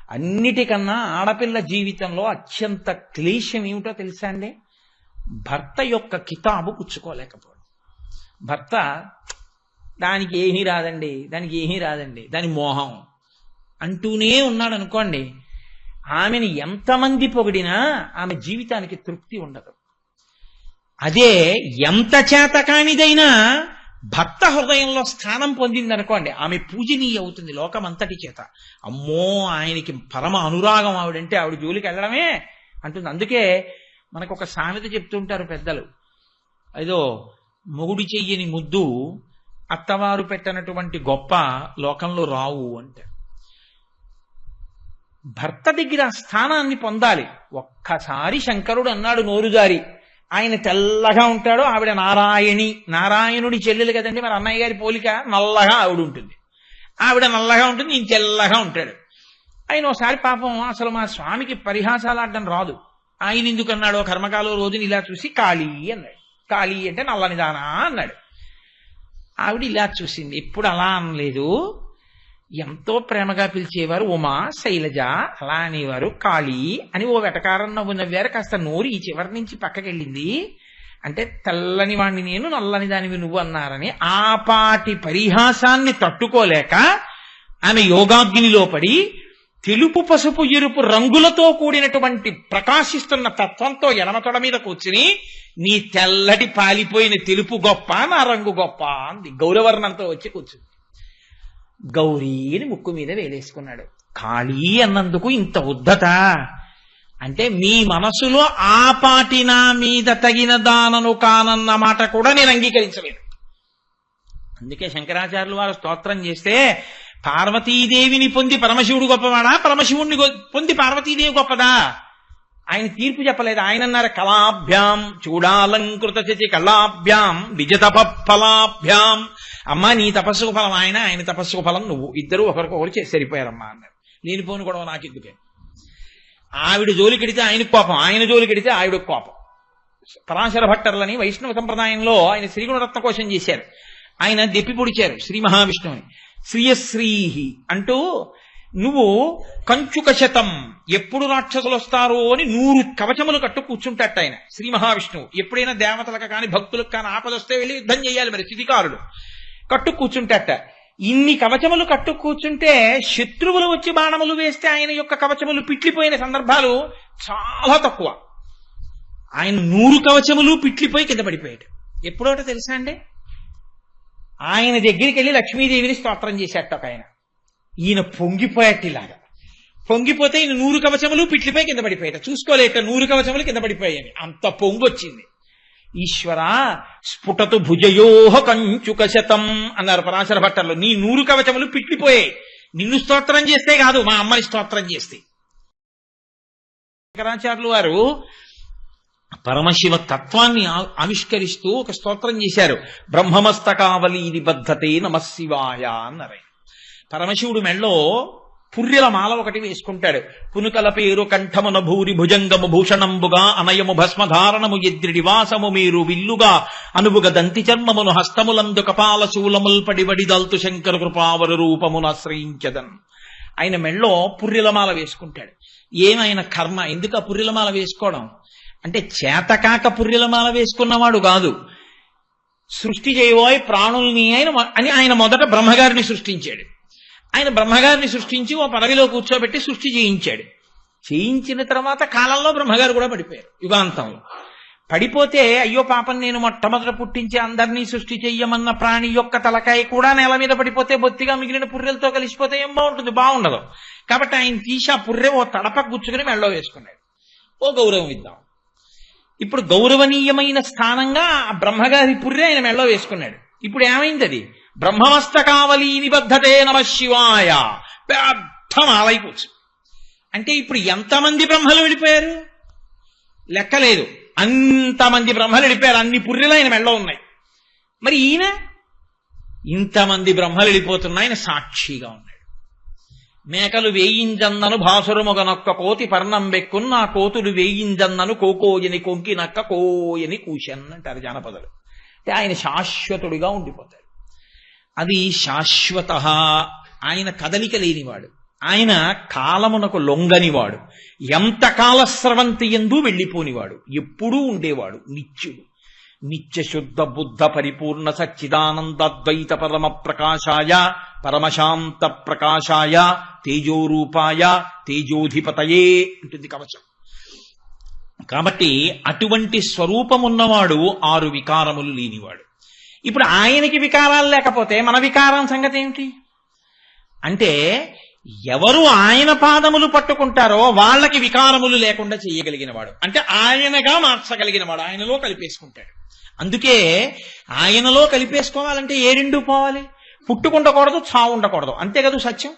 అన్నిటికన్నా ఆడపిల్ల జీవితంలో అత్యంత క్లేశం ఏమిటో తెలుసా అండి? భర్త యొక్క కితాబు పుచ్చుకోలేకపోవడం. భర్త దానికి ఏమీ రాదండి, దానికి ఏమీ రాదండి, దాని మోహం అంటూనే ఉన్నాడు అనుకోండి, ఆమెను ఎంతమంది పొగిడినా ఆమె జీవితానికి తృప్తి ఉండదు. అదే ఎంత చేతకానిదైనా భర్త హృదయంలో స్థానం పొందిందనుకోండి, ఆమె పూజనీయ అవుతుంది లోకమంతటి చేత. అమ్మో ఆయనకి పరమ అనురాగం ఆవిడంటే, ఆవిడ జోలికి వెళ్ళడమే అంటుంది. అందుకే మనకు ఒక సామెత చెప్తుంటారు పెద్దలు, ఏదో మొగుడి చెయ్యని ముద్దు అత్తవారు పెట్టనటువంటి గొప్ప లోకంలో రావు అంటే. భర్త దగ్గర ఆ స్థానాన్ని పొందాలి. ఒక్కసారి శంకరుడు అన్నాడు నోరుజారి, ఆయన తెల్లగా ఉంటాడు, ఆవిడ నారాయణి, నారాయణుడి చెల్లెలు కదండి, మరి అన్నయ్య గారి పోలిక. నల్లగా ఆవిడ ఉంటుంది, ఆవిడ నల్లగా ఉంటుంది, ఈయన తెల్లగా ఉంటాడు. ఆయన ఒకసారి పాపం అసలు మా స్వామికి పరిహాసాలు ఆడడం రాదు, ఆయన ఎందుకు అన్నాడు కర్మకాల రోజుని ఇలా చూసి కాళీ అన్నాడు. కాళీ అంటే నల్లనిదానా అన్నాడు. ఆవిడ ఇలా చూసింది, ఎప్పుడు అలా అనలేదు, ఎంతో ప్రేమగా పిలిచేవారు ఉమా, శైలజ, అలా అనేవారు కాళీ అని ఓ వెటకారం నవ్వు నవ్వారు. కాస్త నోరు ఈ చివరి నుంచి పక్కకెళ్ళింది. అంటే తెల్లని వాణ్ణి నేను, నల్లని దానివి నువ్వు అన్నారని ఆపాటి పరిహాసాన్ని తట్టుకోలేక ఆమె యోగాగ్నిలో పడి తెలుపు పసుపు ఎరుపు రంగులతో కూడినటువంటి ప్రకాశిస్తున్న తత్వంతో ఎడమతొడ మీద కూర్చుని, నీ తెల్లటి పాలిపోయిన తెలుపు గొప్ప, నా రంగు గొప్ప అంది. గౌరవర్ణంతో వచ్చి కూర్చుంది. గౌరీని ముక్కు మీద వేలేసుకున్నాడు. కాళీ అన్నందుకు ఇంత ఉద్ధత అంటే, మీ మనసులో ఆపాటి నా మీద తగిన దానను కానన్న మాట కూడా నేను అంగీకరించలేదు. అందుకే శంకరాచార్యులు వారు స్తోత్రం చేస్తే, పార్వతీదేవిని పొంది పరమశివుడు గొప్పవాడా, పరమశివుణ్ణి పొంది పార్వతీదేవి గొప్పదా? ఆయన తీర్పు చెప్పలేదు. ఆయన అన్నారు, కళాభ్యాం చూడాలంకృత చచి కళాభ్యాం విజతప ఫలాభ్యాం. అమ్మా నీ తపస్సుకు ఫలం ఆయన, ఆయన తపస్సుకు ఫలం నువ్వు, ఇద్దరు ఒకరికొకరు చేసి సరిపోయారమ్మా అన్నారు. లేనిపోను గొడవ నాకెందుకే. ఆవిడ జోలికెడితే ఆయనకు కోపం, ఆయన జోలికెడితే ఆవిడకు కోపం. పరాశర భట్టర్లని వైష్ణవ సంప్రదాయంలో ఆయన శ్రీగుణరత్న కోశం చేశారు. ఆయన దెప్పి పొడిచారు శ్రీ మహావిష్ణువుని. శ్రీయశ్రీహి అంటూ, నువ్వు కంచుక శతం, ఎప్పుడు రాక్షసులు వస్తారో అని 100 కవచములు కట్టు కూర్చుంటట్టు ఆయన శ్రీ మహావిష్ణువు. ఎప్పుడైనా దేవతలకు కానీ భక్తులకు కానీ ఆపదొస్తే వెళ్ళి యుద్ధం చేయాలి, మరి స్థితికారుడు కట్టు కూర్చుంటట్ట. ఇన్ని కవచములు కట్టు కూర్చుంటే శత్రువులు వచ్చి బాణములు వేస్తే ఆయన యొక్క కవచములు పిట్లిపోయిన సందర్భాలు చాలా తక్కువ. ఆయన 100 కవచములు పిట్లిపోయి కింద పడిపోయాడు. ఎప్పుడోట తెలుసా అండి, ఆయన దగ్గరికి వెళ్ళి లక్ష్మీదేవిని స్తోత్రం చేసేట ఒక ఆయన. ఈయన పొంగిపోయేట్టిలాగా, పొంగిపోతే ఈయన 100 కవచములు పిట్లిపోయి కింద పడిపోయాట. చూసుకోలేక 100 కవచములు కింద పడిపోయాయని అంత పొంగొచ్చింది. ఈశ్వర స్ఫుటతు భుజయోహ కంచుక శతం అన్నారు పరాశర భట్టర్లు. నీ 100 కవచములు పిట్లిపోయాయి, నిన్ను స్తోత్రం చేస్తే కాదు, మా అమ్మని స్తోత్రం చేస్తే. శంకరాచార్యులు వారు పరమశివ తత్వాన్ని ఆవిష్కరిస్తూ ఒక స్తోత్రం చేశారు. బ్రహ్మమస్తకావలి నిబద్ధతే నమశివాయ అన్నారు. పరమశివుడు మెళ్ళో పుర్రెల మాల ఒకటి వేసుకుంటాడు. పునుకల పేరు కంఠమున భూరి భుజంగము భూషణంబుగా అనయము భస్మధారణము ఎద్రిడి వాసము మీరు విల్లుగా అనువుగ దంతి చర్మమును హస్తములందు కపాల శూలముల్ పడిబడి దల్తు శంకర కృపావరు రూపమును ఆశ్రయించదన్. ఆయన మెళ్ళో పుర్రెలమాల వేసుకుంటాడు. ఏమైనా కర్మ, ఎందుకు ఆ పుర్రెలమాల వేసుకోవడం అంటే, చేతకాక పుర్రెలమాల వేసుకున్నవాడు కాదు, సృష్టి చేయబోయే ప్రాణుల్ని అని ఆయన మొదట బ్రహ్మగారిని సృష్టించాడు. ఆయన బ్రహ్మగారిని సృష్టించి ఓ పదవిలో కూర్చోబెట్టి సృష్టి చేయించాడు. చేయించిన తర్వాత కాలంలో బ్రహ్మగారు కూడా పడిపోయారు. యుగాంతంలో పడిపోతే, అయ్యో పాపం నేను మొట్టమొదట పుట్టించి అందరినీ సృష్టి చెయ్యమన్న ప్రాణి యొక్క తలకాయ కూడా నేల మీద పడిపోతే బొత్తిగా మిగిలిన పుర్రెలతో కలిసిపోతే ఏం బాగుంటుంది? బాగుండదు. కాబట్టి ఆయన తీసి ఆ పుర్రె ఓ తడప గుచ్చుకుని మెళ్ళో వేసుకున్నాడు. ఓ గౌరవం ఇద్దాం. ఇప్పుడు గౌరవనీయమైన స్థానంగా ఆ బ్రహ్మగారి పుర్రె ఆయన మెళ్ళో వేసుకున్నాడు. ఇప్పుడు ఏమైంది? అది బ్రహ్మమస్తకావలి నిబద్ధతే నమశివాయ, పెద్ద మాలైపోవచ్చు. అంటే ఇప్పుడు ఎంతమంది బ్రహ్మలు వెళ్ళిపోయారు లెక్కలేదు, అంతమంది బ్రహ్మలు వెళ్ళిపోయారు. అన్ని పుర్రెలు ఆయన మెళ్ళో ఉన్నాయి. మరి ఈయన ఇంతమంది బ్రహ్మలు వెళ్ళిపోతున్నా ఆయన సాక్షిగా ఉన్నాడు. మేకలు వేయింజన్నను భాసురముగనొక్క కోతి పర్ణం బెక్కున్న ఆ కోతులు వేయింజన్నను కోకోయని కొంకి నక్క కోయని కూషన్ అంటారు జానపదలు. అంటే ఆయన శాశ్వతుడిగా ఉండిపోతాడు. అది శాశ్వత, ఆయన కదలిక లేనివాడు. ఆయన కాలమునకు లొంగనివాడు, ఎంత కాలస్రవంతి ఎందు వెళ్ళిపోనివాడు, ఎప్పుడూ ఉండేవాడు, నిత్యుడు. నిత్య శుద్ధ బుద్ధ పరిపూర్ణ సచ్చిదానందద్వైత పరమ ప్రకాశాయ పరమశాంత ప్రకాశాయ తేజోరూపాయ తేజోధిపతయే ఉంటుంది కవచం. కాబట్టి అటువంటి స్వరూపమున్నవాడు 6 వికారములు లేనివాడు. ఇప్పుడు ఆయనకి వికారాలు లేకపోతే మన వికారం సంగతి ఏమిటి అంటే, ఎవరు ఆయన పాదములు పట్టుకుంటారో వాళ్ళకి వికారములు లేకుండా చేయగలిగిన వాడు, అంటే ఆయనగా మార్చగలిగిన వాడు, ఆయనలో కలిపేసుకుంటాడు. అందుకే ఆయనలో కలిపేసుకోవాలంటే ఏ రెండు పోవాలి? పుట్టుకుండకూడదు, చావు ఉండకూడదు, అంతే కదా సత్యం.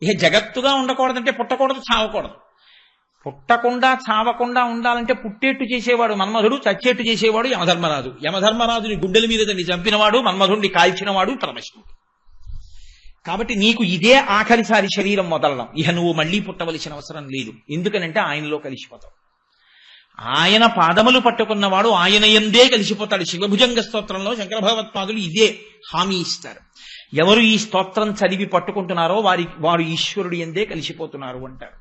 ఇక జగత్తుగా ఉండకూడదంటే పుట్టకూడదు, చావకూడదు. పుట్టకుండా చావకుండా ఉండాలంటే పుట్టేట్టు చేసేవాడు మన్మధుడు, చచ్చేట్టు చేసేవాడు యమధర్మరాజు. యమధర్మరాజుని గుండెల మీద దాన్ని చంపినవాడు, మన్మధుడిని కాల్చినవాడు పరమశివుడు. కాబట్టి నీకు ఇదే ఆఖరిసారి శరీరం వదలడం, ఇక నువ్వు మళ్లీ పుట్టవలసిన అవసరం లేదు. ఎందుకనంటే ఆయనలో కలిసిపోతావు. ఆయన పాదములు పట్టుకున్నవాడు ఆయన యందే కలిసిపోతాడు. శివభుజంగ స్తోత్రంలో శంకర భగవత్పాదులు ఇదే హామీ ఇస్తారు. ఎవరు ఈ స్తోత్రం చదివి పట్టుకుంటున్నారో వారు ఈశ్వరుడు యందే కలిసిపోతున్నారు అంటారు.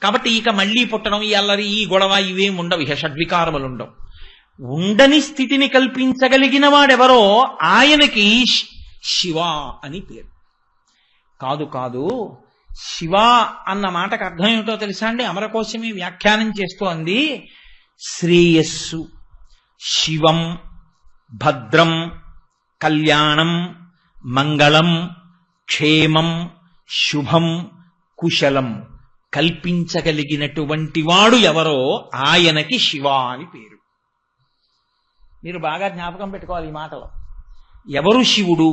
కాబట్టి ఇక మళ్లీ పుట్టడం, ఈ అల్లరి, ఈ గొడవ ఇవేం ఉండవు, ఇక షడ్వికారములు ఉండవు. ఉండని స్థితిని కల్పించగలిగిన వాడెవరో ఆయనకి శివ అని పేరు. కాదు శివ అన్న మాటకు అర్థం ఏమిటో తెలుసా అండి? అమరకోశమే వ్యాఖ్యానం చేస్తోంది. శ్రేయస్సు, శివం, భద్రం, కళ్యాణం, మంగళం, క్షేమం, శుభం, కుశలం కల్పించగలిగినటువంటి వాడు ఎవరో ఆయనకి శివ అని పేరు. మీరు బాగా జ్ఞాపకం పెట్టుకోవాలి ఈ మాటలో. ఎవరు శివుడు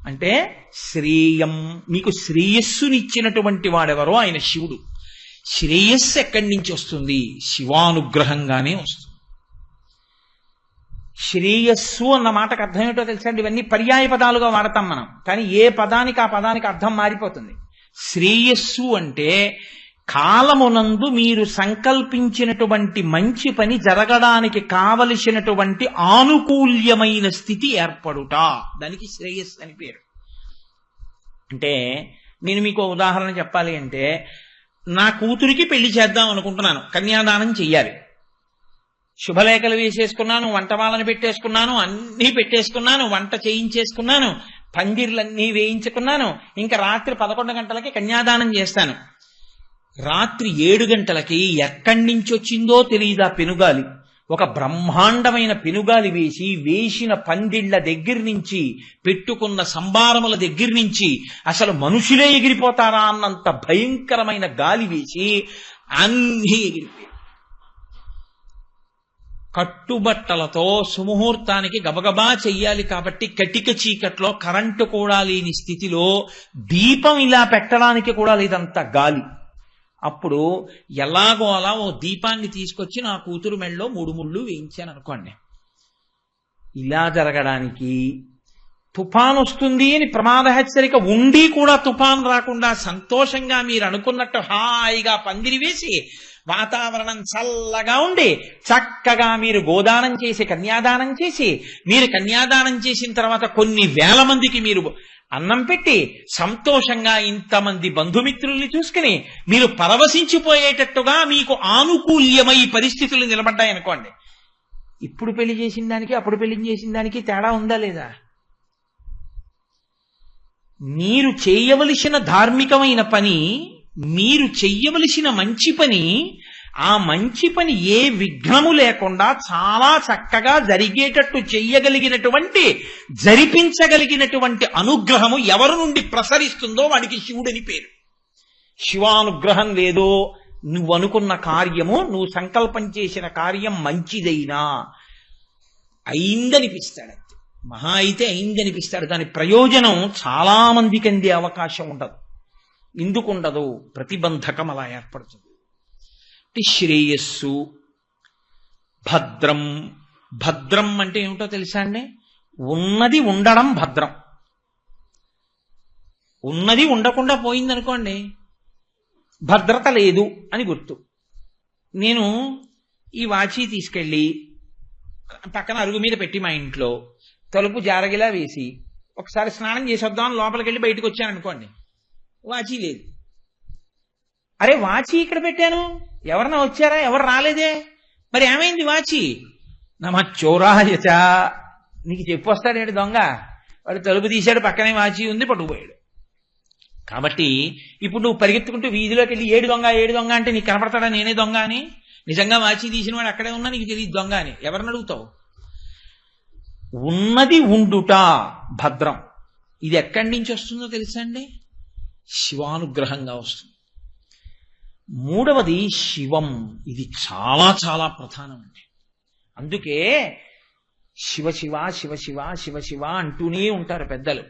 అంటే శ్రేయం, మీకు శ్రేయస్సునిచ్చినటువంటి వాడెవరో ఆయన శివుడు. శ్రేయస్సు ఎక్కడి నుంచి వస్తుంది? శివానుగ్రహంగానే వస్తుంది. శ్రేయస్సు అన్న మాటకు అర్థం ఏంటో తెలుసా అండి? ఇవన్నీ పర్యాయ పదాలుగా వాడతాం మనం, కానీ ఏ పదానికి ఆ పదానికి అర్థం మారిపోతుంది. శ్రేయస్సు అంటే కాలమునందు మీరు సంకల్పించినటువంటి మంచి పని జరగడానికి కావలసినటువంటి ఆనుకూల్యమైన స్థితి ఏర్పడుట, దానికి శ్రేయస్సు అని పేరు. అంటే నేను మీకు ఉదాహరణ చెప్పాలి అంటే, నా కూతురికి పెళ్లి చేద్దాం అనుకుంటున్నాను, కన్యాదానం చెయ్యాలి. శుభలేఖలు వేసేసుకున్నాను, వంట వాళ్ళని పెట్టేసుకున్నాను, అన్నీ పెట్టేసుకున్నాను, వంట చేయించేసుకున్నాను, పందిర్లన్నీ వేయించుకున్నాను. ఇంకా రాత్రి 11 గంటలకి కన్యాదానం చేస్తాను. రాత్రి 7 గంటలకి ఎక్కడి నుంచి వచ్చిందో తెలియదా పెనుగాలి. ఒక బ్రహ్మాండమైన పెనుగాలి వేసిన పందిళ్ల దగ్గర నుంచి, పెట్టుకున్న సంబారముల దగ్గర నుంచి అసలు మనుషులే ఎగిరిపోతారా అన్నంత భయంకరమైన గాలి వేసి అన్నీ ఎగిరిపోయాయి. కట్టుబట్టలతో సుముహూర్తానికి గబగబా చెయ్యాలి కాబట్టి కటిక చీకట్లో కరెంటు కూడా లేని స్థితిలో దీపం ఇలా పెట్టడానికి కూడా లేదంత గాలి. అప్పుడు ఎలాగో అలా ఓ దీపాన్ని తీసుకొచ్చి నా కూతురు మెళ్ళలో 3 ముళ్ళు వేయించాను అనుకోండి. ఇలా జరగడానికి తుఫాన్ వస్తుంది అని ప్రమాద హెచ్చరిక ఉండి కూడా తుఫాన్ రాకుండా సంతోషంగా మీరు అనుకున్నట్టు హాయిగా పందిరి వేసి వాతావరణం చల్లగా ఉండి చక్కగా మీరు గోదానం చేసి కన్యాదానం చేసి, మీరు కన్యాదానం చేసిన తర్వాత కొన్ని వేల మందికి మీరు అన్నం పెట్టి సంతోషంగా ఇంతమంది బంధుమిత్రుల్ని చూసుకుని మీరు పరవశించిపోయేటట్టుగా మీకు ఆనుకూల్యమై పరిస్థితులు నిలబడ్డాయనుకోండి. ఇప్పుడు పెళ్లి చేసిన దానికి అప్పుడు పెళ్లి చేసిన దానికి తేడా ఉందా లేదా? మీరు చేయవలసిన ధార్మికమైన పని, మీరు చెయ్యవలసిన మంచి పని, ఆ మంచి పని ఏ విఘ్నము లేకుండా చాలా చక్కగా జరిగేటట్టు చెయ్యగలిగినటువంటి, జరిపించగలిగినటువంటి అనుగ్రహము ఎవరి నుండి ప్రసరిస్తుందో వాడికి శివుడని పేరు. శివానుగ్రహం లేదో నువ్వు అనుకున్న కార్యము, నువ్వు సంకల్పం చేసిన కార్యం మంచిదైనా అయిందనిపిస్తాడు. మహా అయితే అయిందనిపిస్తాడు, దాని ప్రయోజనం చాలా మందికి అందే అవకాశం ఉండదు. ఎందుకు ఉండదు? ప్రతిబంధకం అలా ఏర్పడుతుంది. శ్రేయస్సు, భద్రం. భద్రం అంటే ఏమిటో తెలుసా అండి? ఉన్నది ఉండడం భద్రం. ఉన్నది ఉండకుండా పోయిందనుకోండి, భద్రత లేదు అని గుర్తు. నేను ఈ వాచి తీసుకెళ్ళి పక్కన అరుగు మీద పెట్టి మా ఇంట్లో తలుపు జారగిలా వేసి ఒకసారి స్నానం చేసి వద్దామని లోపలికి వెళ్ళి బయటకు వచ్చాను అనుకోండి, వాచి లేదు. అరే వాచి ఇక్కడ పెట్టాను, ఎవరన్నా వచ్చారా? ఎవరు రాలేదే, మరి ఏమైంది వాచి? నమ చోరాయచ, నీకు చెప్పొస్తాడేంటి దొంగ? వాడు తలుపు తీశాడు, పక్కనే వాచి ఉంది, పట్టుకుపోయాడు. కాబట్టి ఇప్పుడు నువ్వు పరిగెత్తుకుంటూ వీధిలోకి వెళ్ళి ఏడు దొంగ ఏడు దొంగ అంటే నీకు కనపడతాడా నేనే దొంగ అని? నిజంగా వాచి తీసిన వాడు అక్కడే ఉన్నా నీకు తెలియదు దొంగ అని. ఎవరిని అడుగుతావు? ఉన్నది ఉండుట భద్రం. ఇది ఎక్కడి నుంచి వస్తుందో తెలుసా అండి? శివానుగ్రహంగా వస్తుంది. మూడవది శివం. ఇది చాలా చాలా ప్రధానం అండి. అందుకే శివ శివ శివ శివ శివ శివ అంటూనే ఉంటారు పెద్దలు.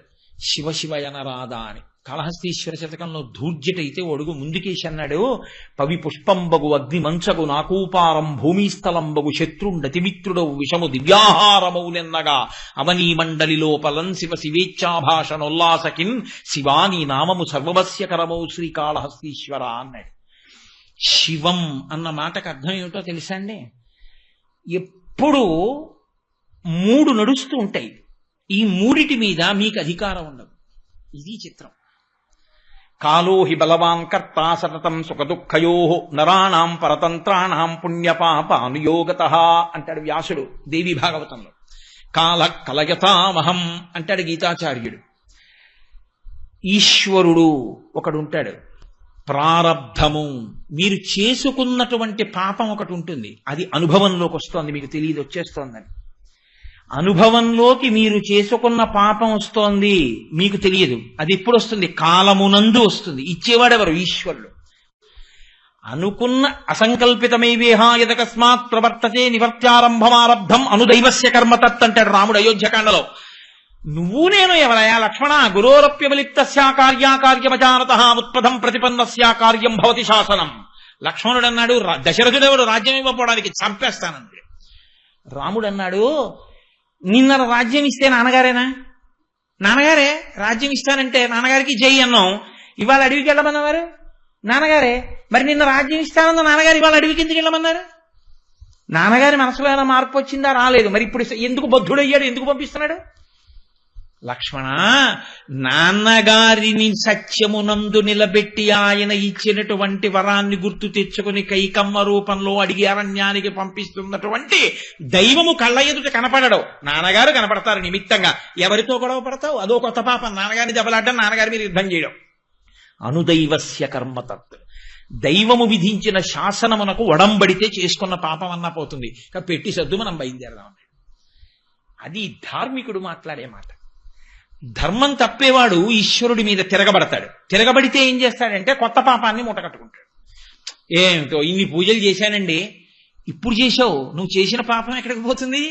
శివ శివ అనరాదా అని. కాళహస్తీశ్వర శతకంలో ధూర్జటైతే ఒడుగు ముందుకేసి అన్నాడు, పవి పుష్పంబగు అగ్ని మంచగు నాకూపారం భూమిస్థలంబగు శత్రుండతిమిత్రుడవు విషము దివ్యాహారమౌలెన్నగా అవనీ మండలి లోపలం శివ శివేచ్ఛాభాషణోల్లాసకిన్ శివాని నామము సర్వవస్యకరమౌ శ్రీకాళహస్తీశ్వర అన్నాడు. శివం అన్న మాటకు అర్థం ఏమిటో తెలుసా అండి? ఎప్పుడు మూడు నడుస్తూ ఉంటాయి, ఈ మూడిటి మీద మీకు అధికారం ఉండదు. ఇది చిత్రం. కాలో హి బలవాన్ కర్త సతతం సుఖదుఃఖయో నరాణాం పరతంత్రాణాం పుణ్యపాప అనుయోగతః అంటాడు వ్యాసుడు దేవి భాగవతంలో. కాల కలయతామహం అంటాడు గీతాచార్యుడు. ఈశ్వరుడు ఒకడు ఉంటాడు, ప్రారబ్ధము మీరు చేసుకున్నటువంటి పాపం ఒకటి ఉంటుంది, అది అనుభవంలోకి వస్తోంది, మీకు తెలియదు వచ్చేస్తోందని. అనుభవంలోకి మీరు చేసుకున్న పాపం వస్తోంది, మీకు తెలియదు. అది ఎప్పుడు వస్తుంది? కాలమునందు వస్తుంది. ఇచ్చేవాడెవరు? ఈశ్వరుడు. అనుకున్న అసంకల్పితమైవేహ యదకస్మాత్ ప్రవర్తతే నివర్త్యారంభమారబ్ధం అనుదైవస్య కర్మతత్ అంటాడు రాముడు అయోధ్యకాండలో. నువ్వు నేను ఎవరయా లక్ష్మణ? గురోరప్యవలిప్తస్యా కార్యాకార్యమజానతః ఉత్పదం ప్రతిపన్నస్యా కార్యం భవతి శాసనం. లక్ష్మణుడు అన్నాడు, దశరథుడెవడు రాజ్యం ఇవ్వకపోవడానికి? చంపేస్తానండి. రాముడు అన్నాడు, నిన్న రాజ్యం ఇస్తే నాన్నగారేనా? నాన్నగారే రాజ్యం ఇస్తానంటే నాన్నగారికి జై అన్నాం. ఇవాళ అడవికి వెళ్ళమన్నవారు నాన్నగారే. మరి నిన్న రాజ్యం ఇస్తానన్న నాన్నగారు ఇవాళ అడవికి ఎందుకు వెళ్ళమన్నారు? నాన్నగారి మనసులో ఏమైనా మార్పు వచ్చిందా? రాలేదు. మరి ఇప్పుడు ఎందుకు బద్ధుడయ్యాడు? ఎందుకు పంపిస్తున్నాడు? లక్ష్మణ, నాన్నగారిని సత్యమునందు నిలబెట్టి ఆయన ఇచ్చినటువంటి వరాన్ని గుర్తు తెచ్చుకుని కైకమ్మ రూపంలో అడిగి అరణ్యానికి పంపిస్తున్నటువంటి దైవము కళ్ళ ఎదుట కనపడడు. నాన్నగారు కనపడతారు నిమిత్తంగా. ఎవరితో గొడవ పడతావు? అదో కొత్త పాపం. నాన్నగారిని దెబ్బలాడ్డం, నాన్నగారి మీద యుద్ధం చేయడం. అనుదైవస్య కర్మతత్. దైవము విధించిన శాసనమునకు ఒడంబడితే చేసుకున్న పాపం అన్నా పోతుంది. పెట్టి సద్దు మనం బయలుదేరదాం. అది ధార్మికుడు మాట్లాడే మాట. ధర్మం తప్పేవాడు ఈశ్వరుడి మీద తిరగబడతాడు. తిరగబడితే ఏం చేస్తాడంటే కొత్త పాపాన్ని మూటకట్టుకుంటాడు. ఏమిటో ఇన్ని పూజలు చేశానండి, ఇప్పుడు చేశావు, నువ్వు చేసిన పాపం ఎక్కడికి పోతుంది?